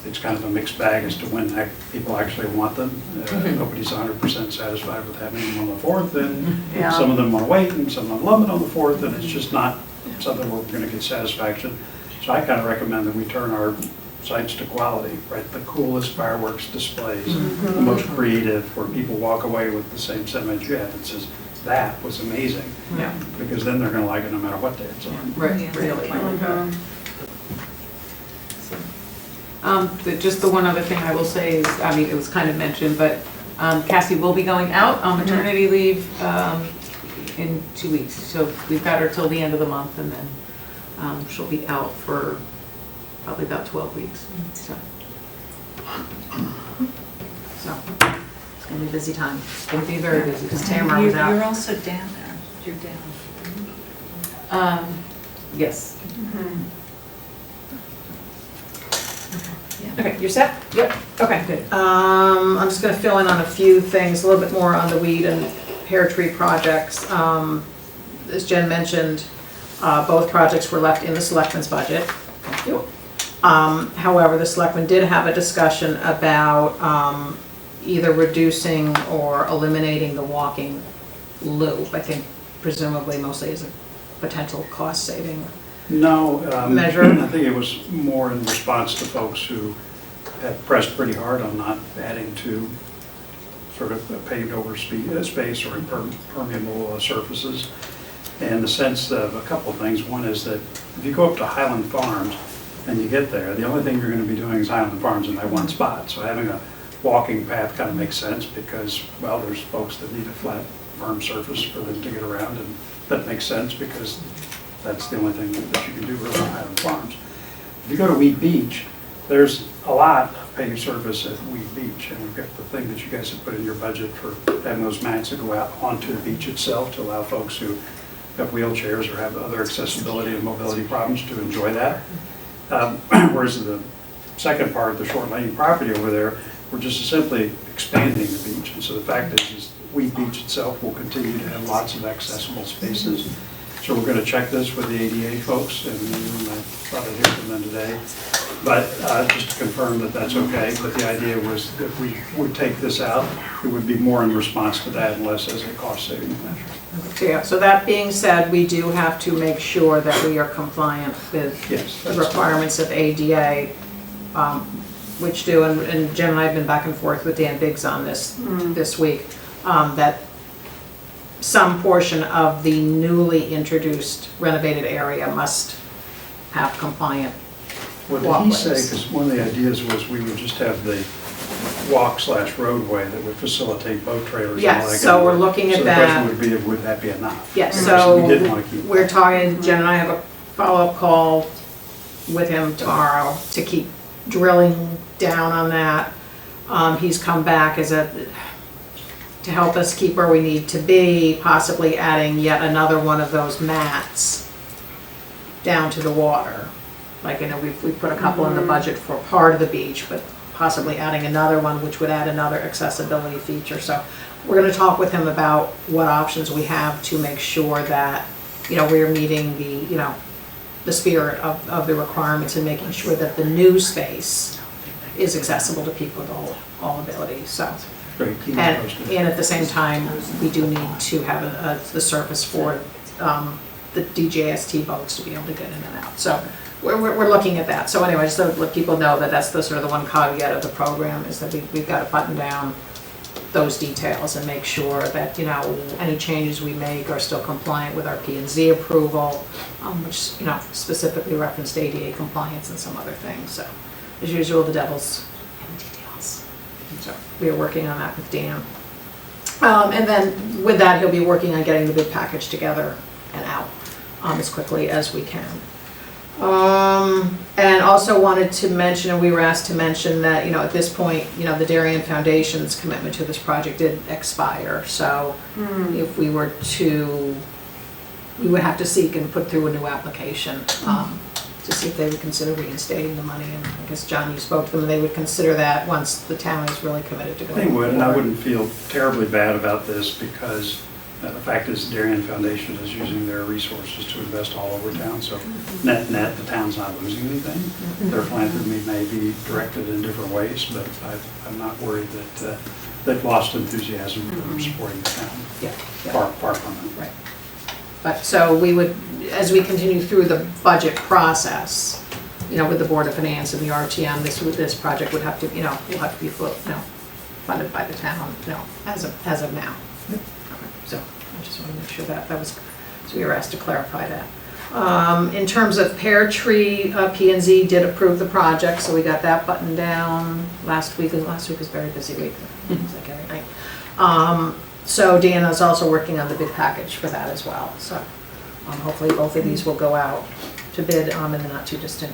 it's kind of a mixed bag as to when people actually want them. Nobody's 100% satisfied with having them on the 4th, and some of them want to wait, and some of them love it on the 4th, and it's just not something where we're going to get satisfaction. So I kind of recommend that we turn our sites to quality, right? The coolest fireworks displays, the most creative, where people walk away with the same sentiment you have. It says, that was amazing. Yeah. Because then they're gonna like it no matter what day it's on. Right, really. Just the one other thing I will say is, I mean, it was kind of mentioned, but Cassie will be going out on maternity leave in 2 weeks. So we've got her till the end of the month, and then she'll be out for probably about 12 weeks. So It's gonna be a busy time. it's going to be a very busy Because time. Tamara was You're out. also down there, you're down. Yes. Okay, you're set? Yep. Okay. Good. I'm just gonna fill in on a few things, a little bit more on the weed and pear tree projects. As Jen mentioned, both projects were left in the selectmen's budget. Thank you. However, the selectmen did have a discussion about either reducing or eliminating the walking loop. I think presumably mostly as a potential cost saving. No, Measure? I think it was more in response to folks who had pressed pretty hard on not adding to sort of a paved over space or impermeable surfaces. And the sense of a couple of things. One is that if you go up to Highland Farms and you get there, the only thing you're going to be doing is Highland Farms in that one spot. So having a walking path kind of makes sense because, well, there's folks that need a flat, firm surface for them to get around, and that makes sense because that's the only thing that you can do really on Highland Farms. If you go to Wheat Beach, there's a lot of paved surface at Wheat Beach, and we've got the thing that you guys have put in your budget for having those mats that go out onto the beach itself to allow folks who have wheelchairs or have other accessibility and mobility problems to enjoy that. Whereas the second part of the short lane property over there, we're just simply expanding the beach. And so the fact is Wheat Beach itself will continue to have lots of accessible spaces. So we're going to check this with the ADA folks, and I probably hear from them today. But just to confirm that that's okay, but the idea was that we would take this out. It would be more in response to that and less as a cost-saving measure. Yeah, so that being said, we do have to make sure that we are compliant with Yes, the that's- requirements of ADA, which do, and Jen and I have been back and forth with Dan Biggs on this this week, that some portion of the newly introduced renovated area must have compliant What did he say? Because one of the ideas was we would just have the walk/roadway that would facilitate boat trailers. and all Yes, that so kind of we're work. looking at So the that. question would be, would that be enough? Yes, And so we did want to keep we're that. talking, Jen and I have a follow-up call with him tomorrow to keep drilling down on that. He's come back to help us keep where we need to be, possibly adding yet another one of those mats down to the water. Like, you know, we put a couple in the budget for part of the beach, but possibly adding another one, which would add another accessibility feature. So we're gonna talk with him about what options we have to make sure that, you know, we're meeting the, you know, the spirit of the requirements and making sure that the new space is accessible to people with all abilities, so. Great, keep me And posted. at the same time, we do need to have the surface for the DJST boats to be able to get in and out. So we're looking at that. So anyway, just to let people know that that's the sort of the one caveat of the program, is that we've got to button down those details and make sure that, you know, any changes we make are still compliant with our P&Z approval, which, you know, specifically referenced ADA compliance and some other things. So as usual, the devil's in the details. So we are working on that with Dan. And then with that, he'll be working on getting the bid package together and out as quickly as we can. And also wanted to mention, and we were asked to mention that, you know, at this point, you know, the Darien Foundation's commitment to this project did expire. So if we were to, we would have to seek and put through a new application to see if they would consider reinstating the money. And I guess, John, you spoke to them, they would consider that once the town is really committed to going They would, and I forward. wouldn't feel terribly bad about this because the fact is the Darien Foundation is using their resources to invest all over town, so net, the town's not losing anything. Their philanthropy may be directed in different ways, but I'm not worried that they've lost enthusiasm for supporting the town. Yeah. Far from it. Right. But so we would, as we continue through the budget process, you know, with the Board of Finance and the RTM, this project would have to, you know, will have to be funded by the town, you know, as of now. So I just want to make sure that was, so we were asked to clarify that. In terms of Pear Tree, P&Z did approve the project, so we got that buttoned down last week. Last week was a very busy week. It was like every night. So Deanna's also working on the bid package for that as well. So hopefully both of these will go out to bid in the not too distant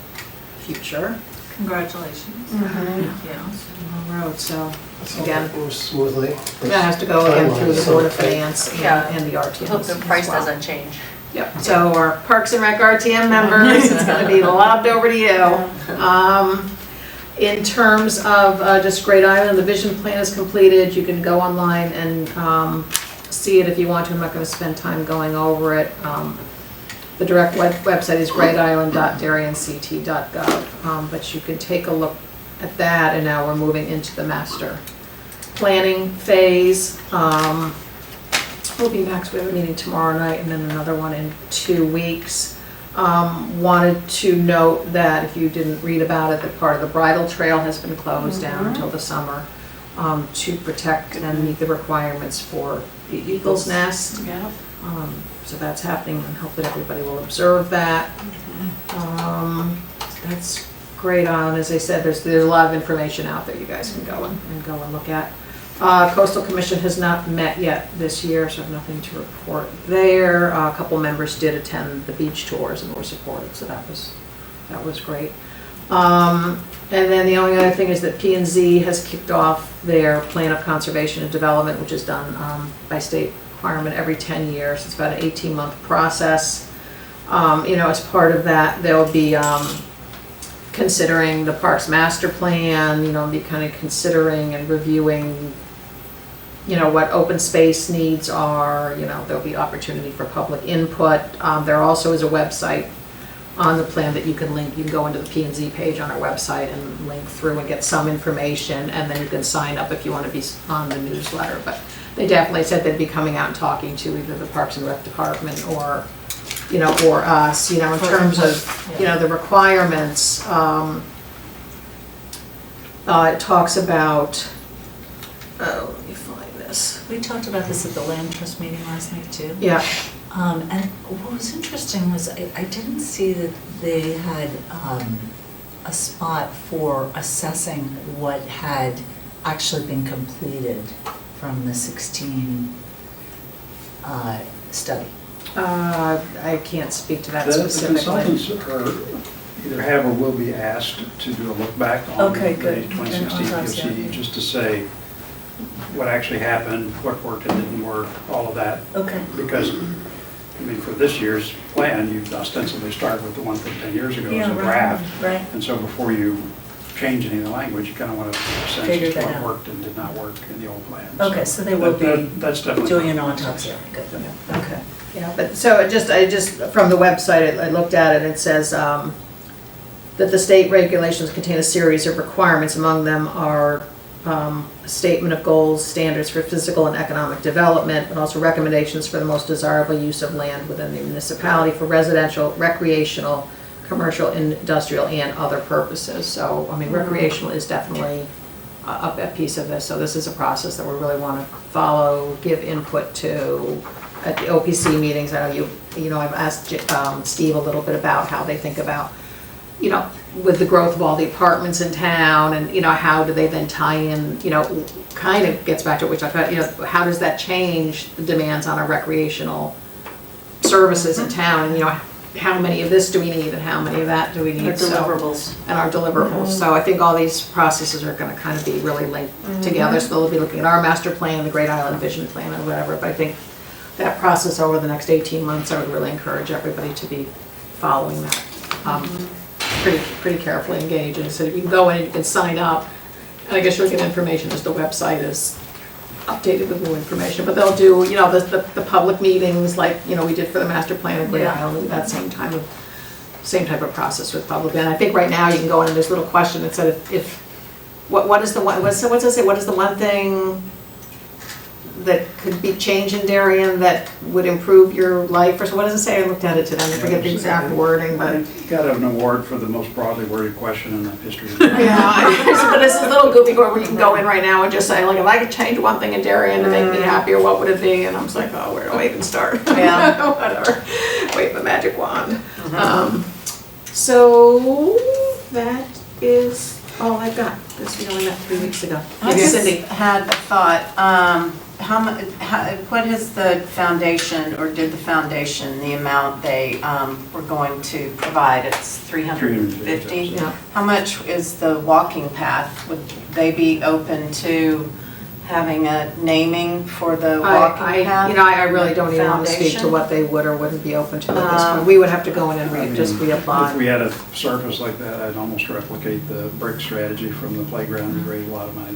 future. Congratulations. Yeah, long road, so again, Moves smoothly. that has to go again through the Board of Finance Yeah. and the RTMs. Hope the as price well. doesn't change. Yep, so our Parks and Rec RTM members, it's gonna be lobbed over to you. In terms of just Great Island, the vision plan is completed. You can go online and see it if you want to. I'm not gonna spend time going over it. The direct website is greatisland.darienct.gov, but you can take a look at that, and now we're moving into the master planning phase. We'll be back, we have a meeting tomorrow night and then another one in 2 weeks. Wanted to note that if you didn't read about it, that part of the bridle trail has been closed down until the summer to protect and meet the requirements for the eagle's nest. Yeah. So that's happening, and hope that everybody will observe that. That's Great Island. As I said, there's a lot of information out there you guys can go and look at. Coastal Commission has not met yet this year, so I have nothing to report there. A couple members did attend the beach tours and were supportive, so that was great. And then the only other thing is that P&Z has kicked off their plan of conservation and development, which is done by state requirement every 10 years. It's about an 18-month process. As part of that, they'll be considering the parks master plan, be kind of considering and reviewing, what open space needs are. There'll be opportunity for public input. There also is a website on the plan that you can link. You can go into the P&Z page on our website and link through and get some information, and then you can sign up if you want to be on the newsletter. But they definitely said they'd be coming out and talking to either the Parks and Rec Department or us, in terms of, the requirements. It talks about, let me find this. We talked about this at the land trust meeting last night too. Yeah. And what was interesting was I didn't see that they had a spot for assessing what had actually been completed from the 16 study. I can't speak to that The specifically. consultants either have or will be asked to do a look back on the Okay, good. 2016 POCD, just to say what actually happened, what worked and didn't work, all of that. Okay. Because, for this year's plan, you ostensibly start with the one from 10 years ago as a draft. Right. And so before you change any of the language, you kind of want to Figure sense that what out. worked and did not work in the old plan. Okay, so they will be That's definitely doing an my autopsy. Good. Okay. Yeah, but so I just from the website, I looked at it, and it says that the state regulations contain a series of requirements. Among them are a statement of goals, standards for physical and economic development, but also recommendations for the most desirable use of land within the municipality for residential, recreational, commercial, industrial, and other purposes. So, recreational is definitely a piece of this. So this is a process that we really want to follow, give input to. At the OPC meetings, I know I've asked Steve a little bit about how they think about, with the growth of all the apartments in town, and, how do they then tie in, kind of gets back to what we talked about, how does that change the demands on our recreational services in town, and, how many of this do we need and how many of that do we need? Our deliverables. And our deliverables. So I think all these processes are going to kind of be really linked together. So they'll be looking at our master plan, the Great Island Vision Plan, and whatever. But I think that process over the next 18 months, I would really encourage everybody to be following that pretty carefully engaged. And so you can go in and you can sign up, and I guess you'll get information as the website is updated with new information. But they'll do, the public meetings like, we did for the master plan of Great Island, that same type of process with public. And I think right now you can go in and there's a little question that said what is the one, what's it say, what is the one thing that could be changed in Darien that would improve your life, or so, what does it say? I looked at it today, I forget the exact wording, but. Got an award for the most broadly worded question in the history of Yeah, but it's a little goofy where you can go in right now and just say, like, if I could change one thing in Darien to make me happier, what would it be? And I was like, oh, where do I even start? Yeah. Whatever, wave the magic wand. So that is all I've got. This we only met 3 weeks ago. I Yes, just Cindy. had a thought, what is the foundation, or did the foundation, the amount they were going to provide? It's 350? Yeah. How much is the walking path? Would they be open to having a naming for the walking path? I really don't even want to speak to Foundation? what they would or wouldn't be open to at this point. We would have to go in and just If reapply. we had a surface like that, I'd almost replicate the brick strategy from the playground. We raised a lot of money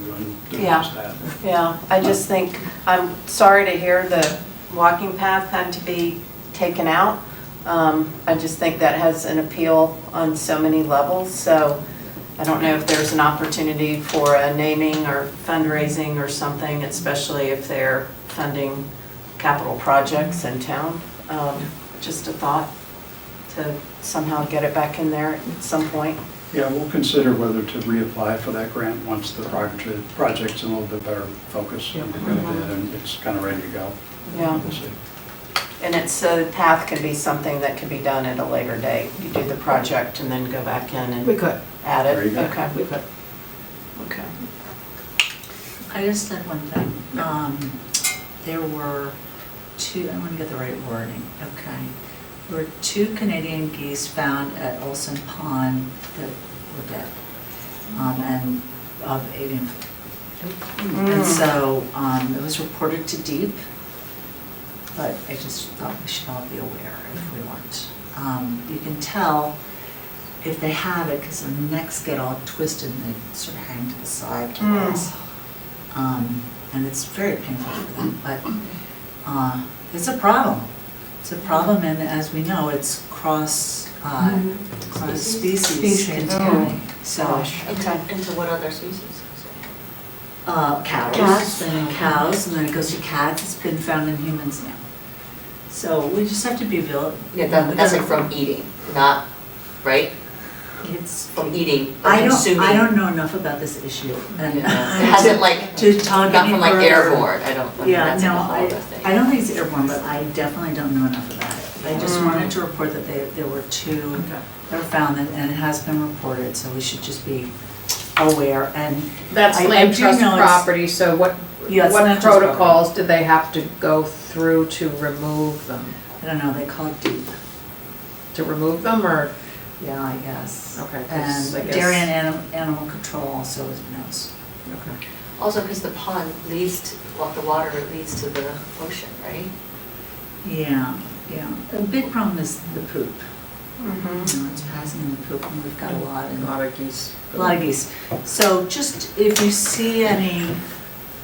doing Yeah. just that. Yeah, I just think, I'm sorry to hear the walking path had to be taken out. I just think that has an appeal on so many levels, so I don't know if there's an opportunity for a naming or fundraising or something, especially if they're funding capital projects in town. Just a thought to somehow get it back in there at some point. Yeah, we'll consider whether to reapply for that grant once the project's in a little bit better focus. Yeah. And it's kind of ready to go. Yeah. We'll see. And it's, a path could be something that could be done at a later date. You do the project and then go back in and We could, add it. There you go. Okay, we could. okay. I just said one thing. There were two, I want to get the right wording, okay. There were 2 Canadian geese found at Olen Pond that were dead, and of avian flu. And so it was reported to DEEP, but I just thought we should all be aware if we weren't. You can tell if they have it because their necks get all twisted and they sort of hang to the side. And it's very painful for them, but it's a problem. It's a problem, and as we know, it's cross species contaminating. So Into what other species? cows, and then cows, and then it goes to cats. It's been found in humans now. So we just have to be Yeah, that's like from eating, not, right? It's. From eating or I consuming. don't know enough about this issue, and It hasn't like, to talk not any from like further. airborne, I don't, Yeah, that's no, a whole other thing. I don't think it's airborne, but I definitely don't know enough about it. I just wanted to report that there were 2 that were found, and it has been reported, so we should just be aware, and That's I land do trust know it's- property, so what Yeah, it's land trust protocols do they have to go through to remove them? I don't know, they call it DEEP. To remove them, or, Yeah, I guess. okay, 'cause I And guess. Darien Animal Control also knows. Okay. Also, because the pond leads, the water leads to the ocean, right? Yeah. The big problem is the poop. Mhm. You know, it's passing in the poop, and we've got a lot in. A lot of geese. A lot of geese. So just if you see any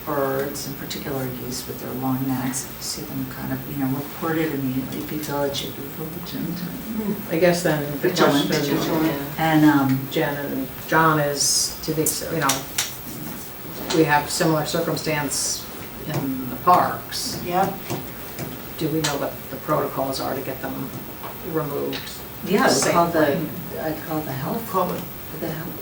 birds, in particular geese with their long necks, if you see them kind of, report it immediately, be vigilant. I guess then the Vigilant. question, And, Jen and John, is to the, we have similar circumstance in the parks. Yep. Do we know what the protocols are to get them removed? yeah, it's called safely? the health. Call it. The health.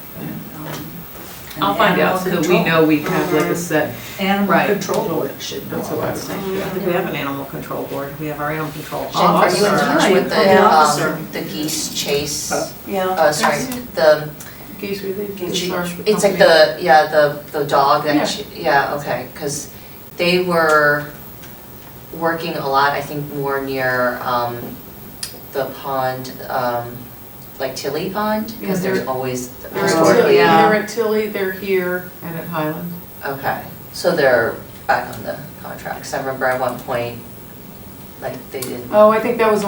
I'll find out, so that we know we have like a set. Animal Right. control board should know That's all what I that was stuff. thinking. I think we have an animal control board. We have our animal control Jen, are you in officer. touch with the officer. the geese chase? Yeah. Sorry, the, Geese relief, geese it's like the dog that, okay, because they were working a lot, I think, more near the pond, like Tilly Pond, because Yeah, there's always They're historically. at Tilly, they're here, and at Highland. Okay, so they're back on the contracts. I remember at one point, like, they didn't, Oh, I think that was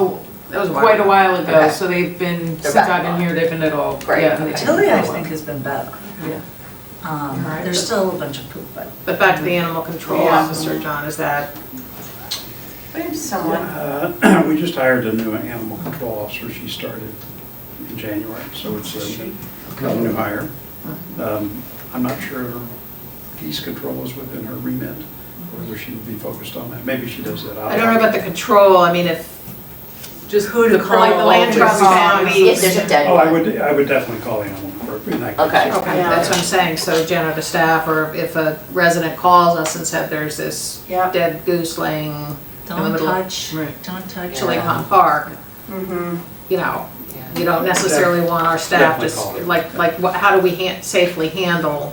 quite a while ago, Okay. so they've been, They're since back I've been on. here, they've been at all. Right, Yeah, okay. Tilly, I think, has been better. Yeah. Alright, There's but- still a bunch of poop, but. But back to the animal control Yeah. officer, John, is that, We have someone. We just hired a new animal control officer. She started in January, so it's a new hire. I'm not sure geese control is within her remit. whether she would be focused on that. Maybe she does that. I don't know about the control, I mean, if, Just who to call. like the land trust found Yeah, these. there's a dead Oh, one. I would definitely call the animal group in that case. Okay. Okay, that's what I'm saying, so Jen or the staff, or if a resident calls us and said there's this Yep. dead goose laying in the Don't middle of touch, Right. don't touch. Chili Pond Park, Mm-hmm. you know, you don't necessarily want our staff Definitely just, call it. like, what, how do we safely handle?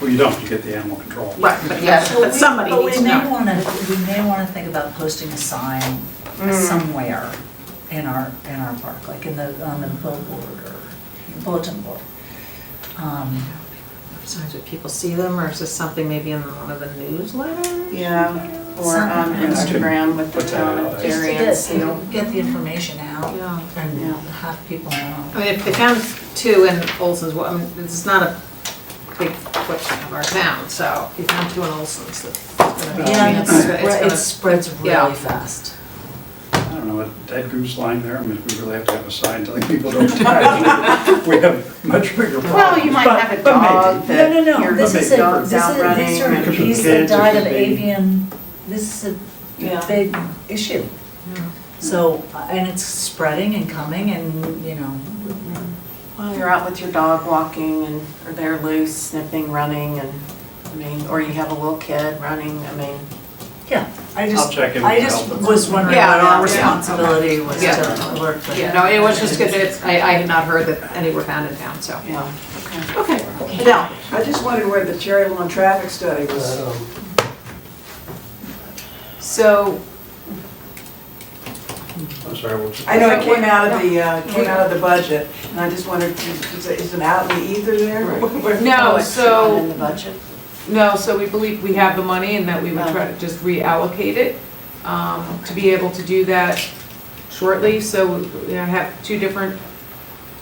Well, you don't, you get the animal control. Right, but Yeah. yes, but somebody needs to But know. we may wanna think about posting a sign somewhere in our park, like on the billboard or bulletin board. Sometimes would people see them, or is this something maybe in one of the newsletters? Yeah, or on Instagram with the Put that town out of there. Darien Just to seal. get the information out Yeah. and have people know. I mean, if they found two in Olson's, well, I mean, this is not a big footprint of our town, so if you found two in Olson's, that's gonna be, Yeah, and it's gonna- it spreads Yeah. really fast. I don't know, a dead goose lying there, I mean, we really have to have a sign telling people don't die. We have much bigger problems. Well, you might have a But maybe. dog that No, hears this is the a, dogs this out is, running. these are and- geese that Kids, it died could of be- avian, this is Yeah. a big issue. So, and it's spreading and coming and, you know, Well, you're out with your dog walking and, or they're loose, sniffing, running, and, I mean, or you have a little kid running, I mean. yeah, I I'll just, check in I with just health. was wondering Yeah, what our yeah. responsibility was Yeah. to alert them. Yeah, no, it was just good that it's, I had not heard that any were found in town, so. Yeah, okay. Okay, Adele, I just wondered where the Cherry Lawn traffic study was. So, I'm sorry, what's? I know it came out of the budget, and I just wondered, is it out in the ether there? no, In so, the budget? no, so we believe we have the money and that we would try to just reallocate it, to be able to do that shortly. So, you know, I have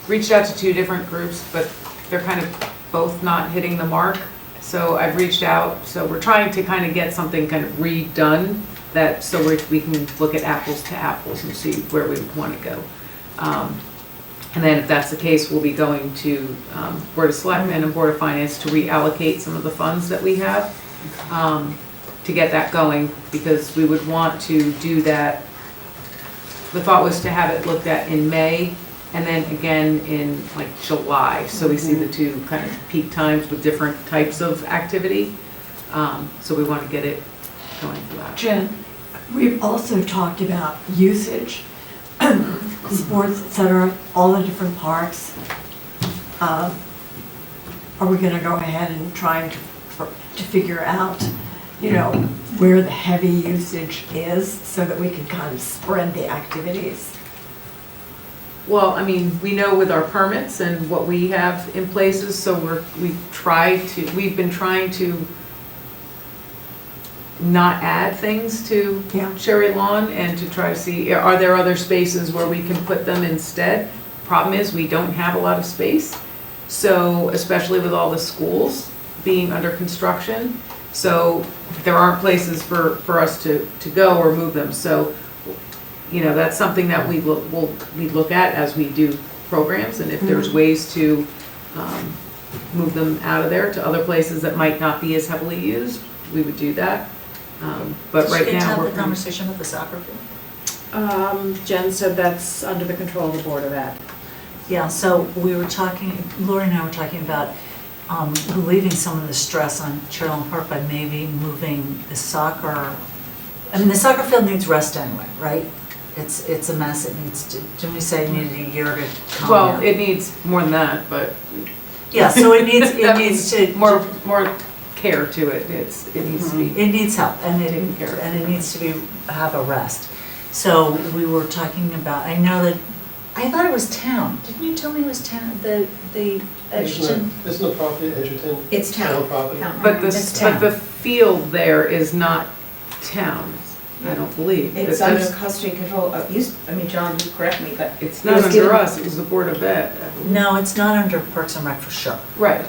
reached out to two different groups, but they're kind of both not hitting the mark. So I've reached out, so we're trying to kind of get something kind of redone that, so we can look at apples to apples and see where we want to go. And then if that's the case, we'll be going to Board of Selectmen and Board of Finance to reallocate some of the funds that we have to get that going, because we would want to do that. The thought was to have it looked at in May and then again in like July, so we see the two kind of peak times with different types of activity. So we want to get it going for that. Jen, we've also talked about usage, sports, et cetera, all the different parks. Are we gonna go ahead and try to figure out, you know, where the heavy usage is so that we can kind of spread the activities? Well, I mean, we know with our permits and what we have in places, so we've been trying to not add things to Yeah. Cherry Lawn and to try to see, are there other spaces where we can put them instead? Problem is, we don't have a lot of space, so especially with all the schools being under construction, so there aren't places for us to go or move them. So, you know, that's something that we look at as we do programs, and if there's ways to move them out of there to other places that might not be as heavily used, we would do that. But right Did you now, have we're the conversation with the soccer field? Jen said that's under the control of the Board of Ed. Yeah, so we were talking, Lori and I were talking about relieving some of the stress on Cherry Lawn Park by maybe moving the soccer, I mean, the soccer field needs rest anyway, right? It's a mess, it needs to, didn't we say it needed a year to calm well, down? it needs more than that, but Yeah, so it needs to. more care to it. It needs to be. It needs help, and Taken care of. it needs to have a rest. So we were talking about, I know that, I thought it was town, didn't you tell me it was town, the Edgerton? Isn't the property Edgerton? It's town. Property? But It's town. the field there is not town, I don't believe. It's That's- under custody control of, I mean, John, you correct me, but. It's it not was under given- us, it was the Board of Ed. I believe. No, it's not under Parks and Rec for sure, Right.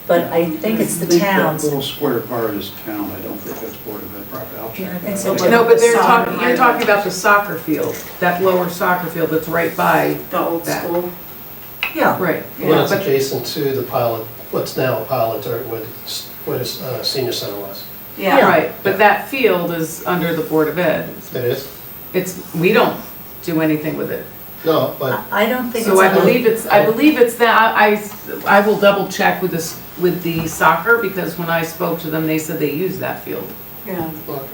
but I think it's the That towns. little square part is town, I don't think that's Board of Ed property, I'll Yeah, I check. think so. No, but Soccer, you're talking about the soccer field, that lower soccer field that's right by, The old That. school? Yeah, right. When Yeah, it's but adjacent to the pile of, what's now a pile of dirt where the senior center was. Yeah. Right, but that field is under the Board of Ed. It is? We don't do anything with it. No, but I don't think it's. So I believe it's that, I will double check with this, with the soccer, because when I spoke to them, they said they use that field. Yeah, okay.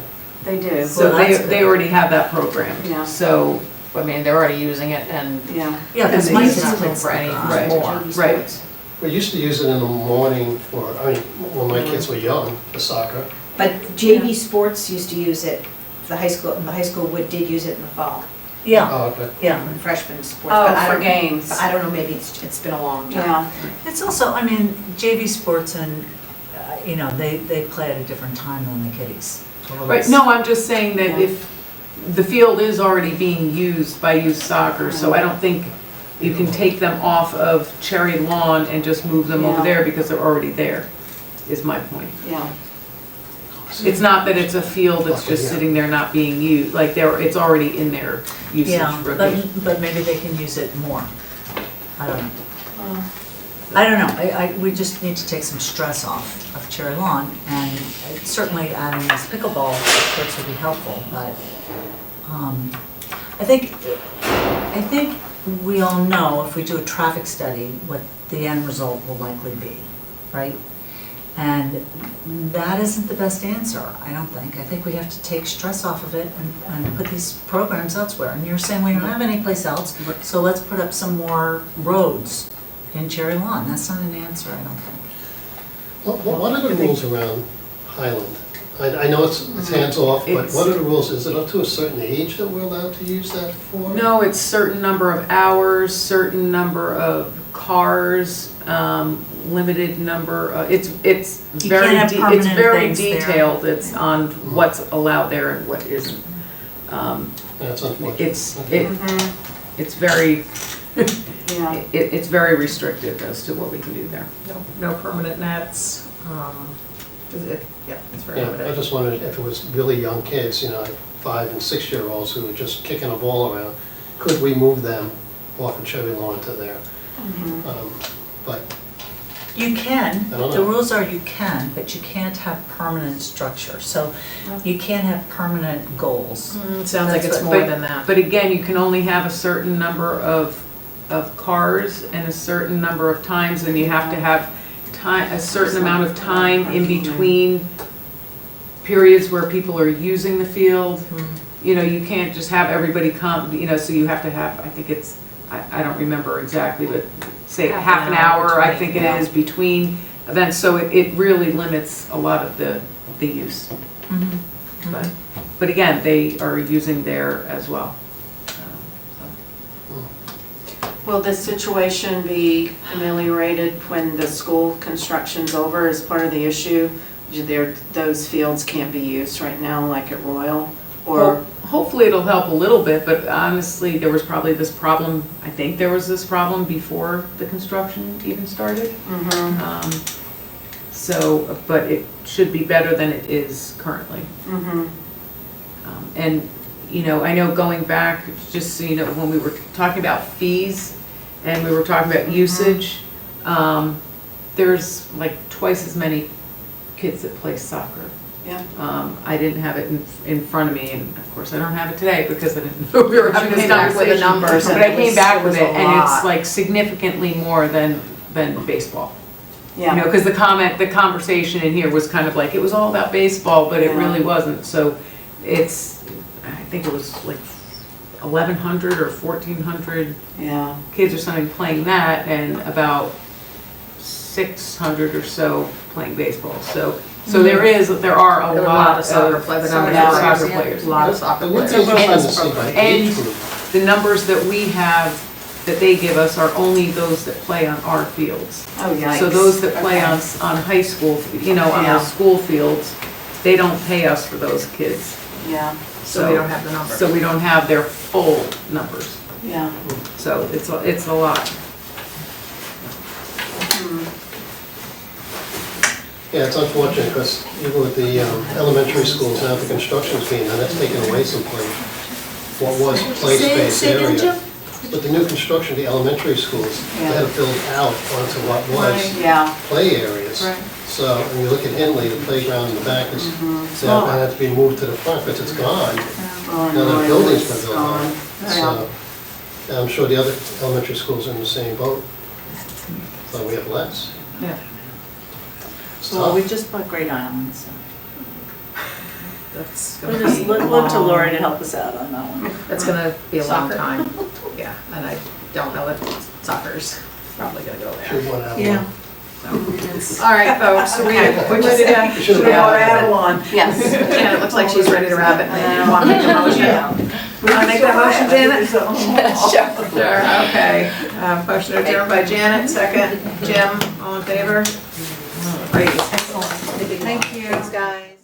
they do. So Well, that's they good. already have that program. Yeah. So, I mean, they're already using it and Yeah. Yeah, because And my they kids use play for any soccer. more. right. We used to use it in the morning for, I mean, when my kids were young, for soccer. But JV sports used to use it, the high school did use it in the fall, Yeah, Oh, okay. yeah. when freshman sports. Oh, but I for don't- games. But I don't know, maybe it's been a long time. Yeah, It's also, I mean, JV sports and, you know, they play at a different time than the kiddies. So Right, it's- no, I'm just saying that Yeah. if, the field is already being used by youth soccer, so I don't think you can take them off of Cherry Lawn and just move them over Yeah. there because they're already there, is my point. yeah. It's not that it's a field that's Okay, just yeah. sitting there not being used, like it's already in their usage Yeah, rotation. but maybe they can use it more. I don't know. I don't know, we just need to take some stress off of Cherry Lawn, and certainly adding these pickleball courts would be helpful, but, I think we all know if we do a traffic study, what the end result will likely be, right? And that isn't the best answer, I don't think. I think we have to take stress off of it and put these programs elsewhere. And you're saying we don't have any place else, so let's put up some more roads in Cherry Lawn. That's not an answer, I don't think. What are the rules around Highland? I know it's hands off, but what are the rules? Is it up to a certain age that we're allowed to use that for? No, it's certain number of hours, certain number of cars, limited number, it's You very, can't have it's permanent very things there. detailed, it's on what's allowed there and what isn't. That's unfortunate. It's very, Yeah. it's very restrictive as to what we can do there. no permanent nets. Yeah, it's very Yeah, I limited. just wondered if it was really young kids, you know, 5- and 6-year-olds who were just kicking a ball around, could we move them off of Cherry Lawn to there? But You can, I don't the know. rules are you can, but you can't have permanent structure. So you can't have permanent goals. Sounds like it's That's more But- than that. But again, you can only have a certain number of cars and a certain number of times, and you have to have a certain amount of time in between periods where people are using the field. You know, you can't just have everybody come, you know, so you have to have, I think it's, I don't remember exactly, but say half an hour, I think it is, between events, so it really limits a lot of the use. But again, they are using there as well. Will this situation be ameliorated when the school construction's over as part of the issue? Those fields can't be used right now like at Royal, or? Well, hopefully it'll help a little bit, but honestly, there was probably this problem, I think there was this problem before the construction even started. So, but it should be better than it is currently. And, you know, I know going back, just so you know, when we were talking about fees and we were talking about usage, there's like twice as many kids that play soccer. Yeah. I didn't have it in front of me, and of course I don't have it today because I didn't know we were having this came back with the conversation. numbers, and But I it came was- back it with was it, a and it's lot. like significantly more than baseball. You know, Yeah, because the conversation in here was kind of like, it was all about baseball, but it Yeah. really wasn't. So it's, I think it was like 1,100 or 1,400 yeah, kids or something playing that, and about 600 or so playing baseball. So there are a There were lot of soccer players, the numbers soccer of soccer players. A lot of soccer It would players. be interesting to see by And age group. the numbers that we have, that they give us, are only those that play on our fields. oh yikes. So those that play Okay. on high school, you know, on Yeah. those school fields, they don't pay us for those kids. Yeah, So we don't have the numbers. So we don't have their full numbers. yeah. So it's a lot. Yeah, it's unfortunate because even with the elementary schools, now the construction's being done, that's taken away some play. What was play space area. With the new construction, the elementary schools, they had to build out onto what was Yeah, play areas. Right. So, when you look at Henley, the playground in the back is, that had to be moved to the front, because it's gone. Now that building's been built on. So, and I'm sure the other elementary schools are in the same boat. So we have less. Yeah. It's Well, tough. we just bought Great Island, so. That's We'll gonna just be look to long. Lori to help us out on that one. That's gonna be a long Soccer. time, yeah, and I don't know that soccer's probably gonna go there. Should want to have Yeah. one. All right, folks, so we're just, Should have bought Avalon. yes, Janet looks like she's ready to wrap it, maybe you want to make a motion? Want to make that motion, Janet? Sure, okay. Motion adjourned by Janet, second, Jim, all in favor? Great. Excellent. Thank you. Thanks, guys.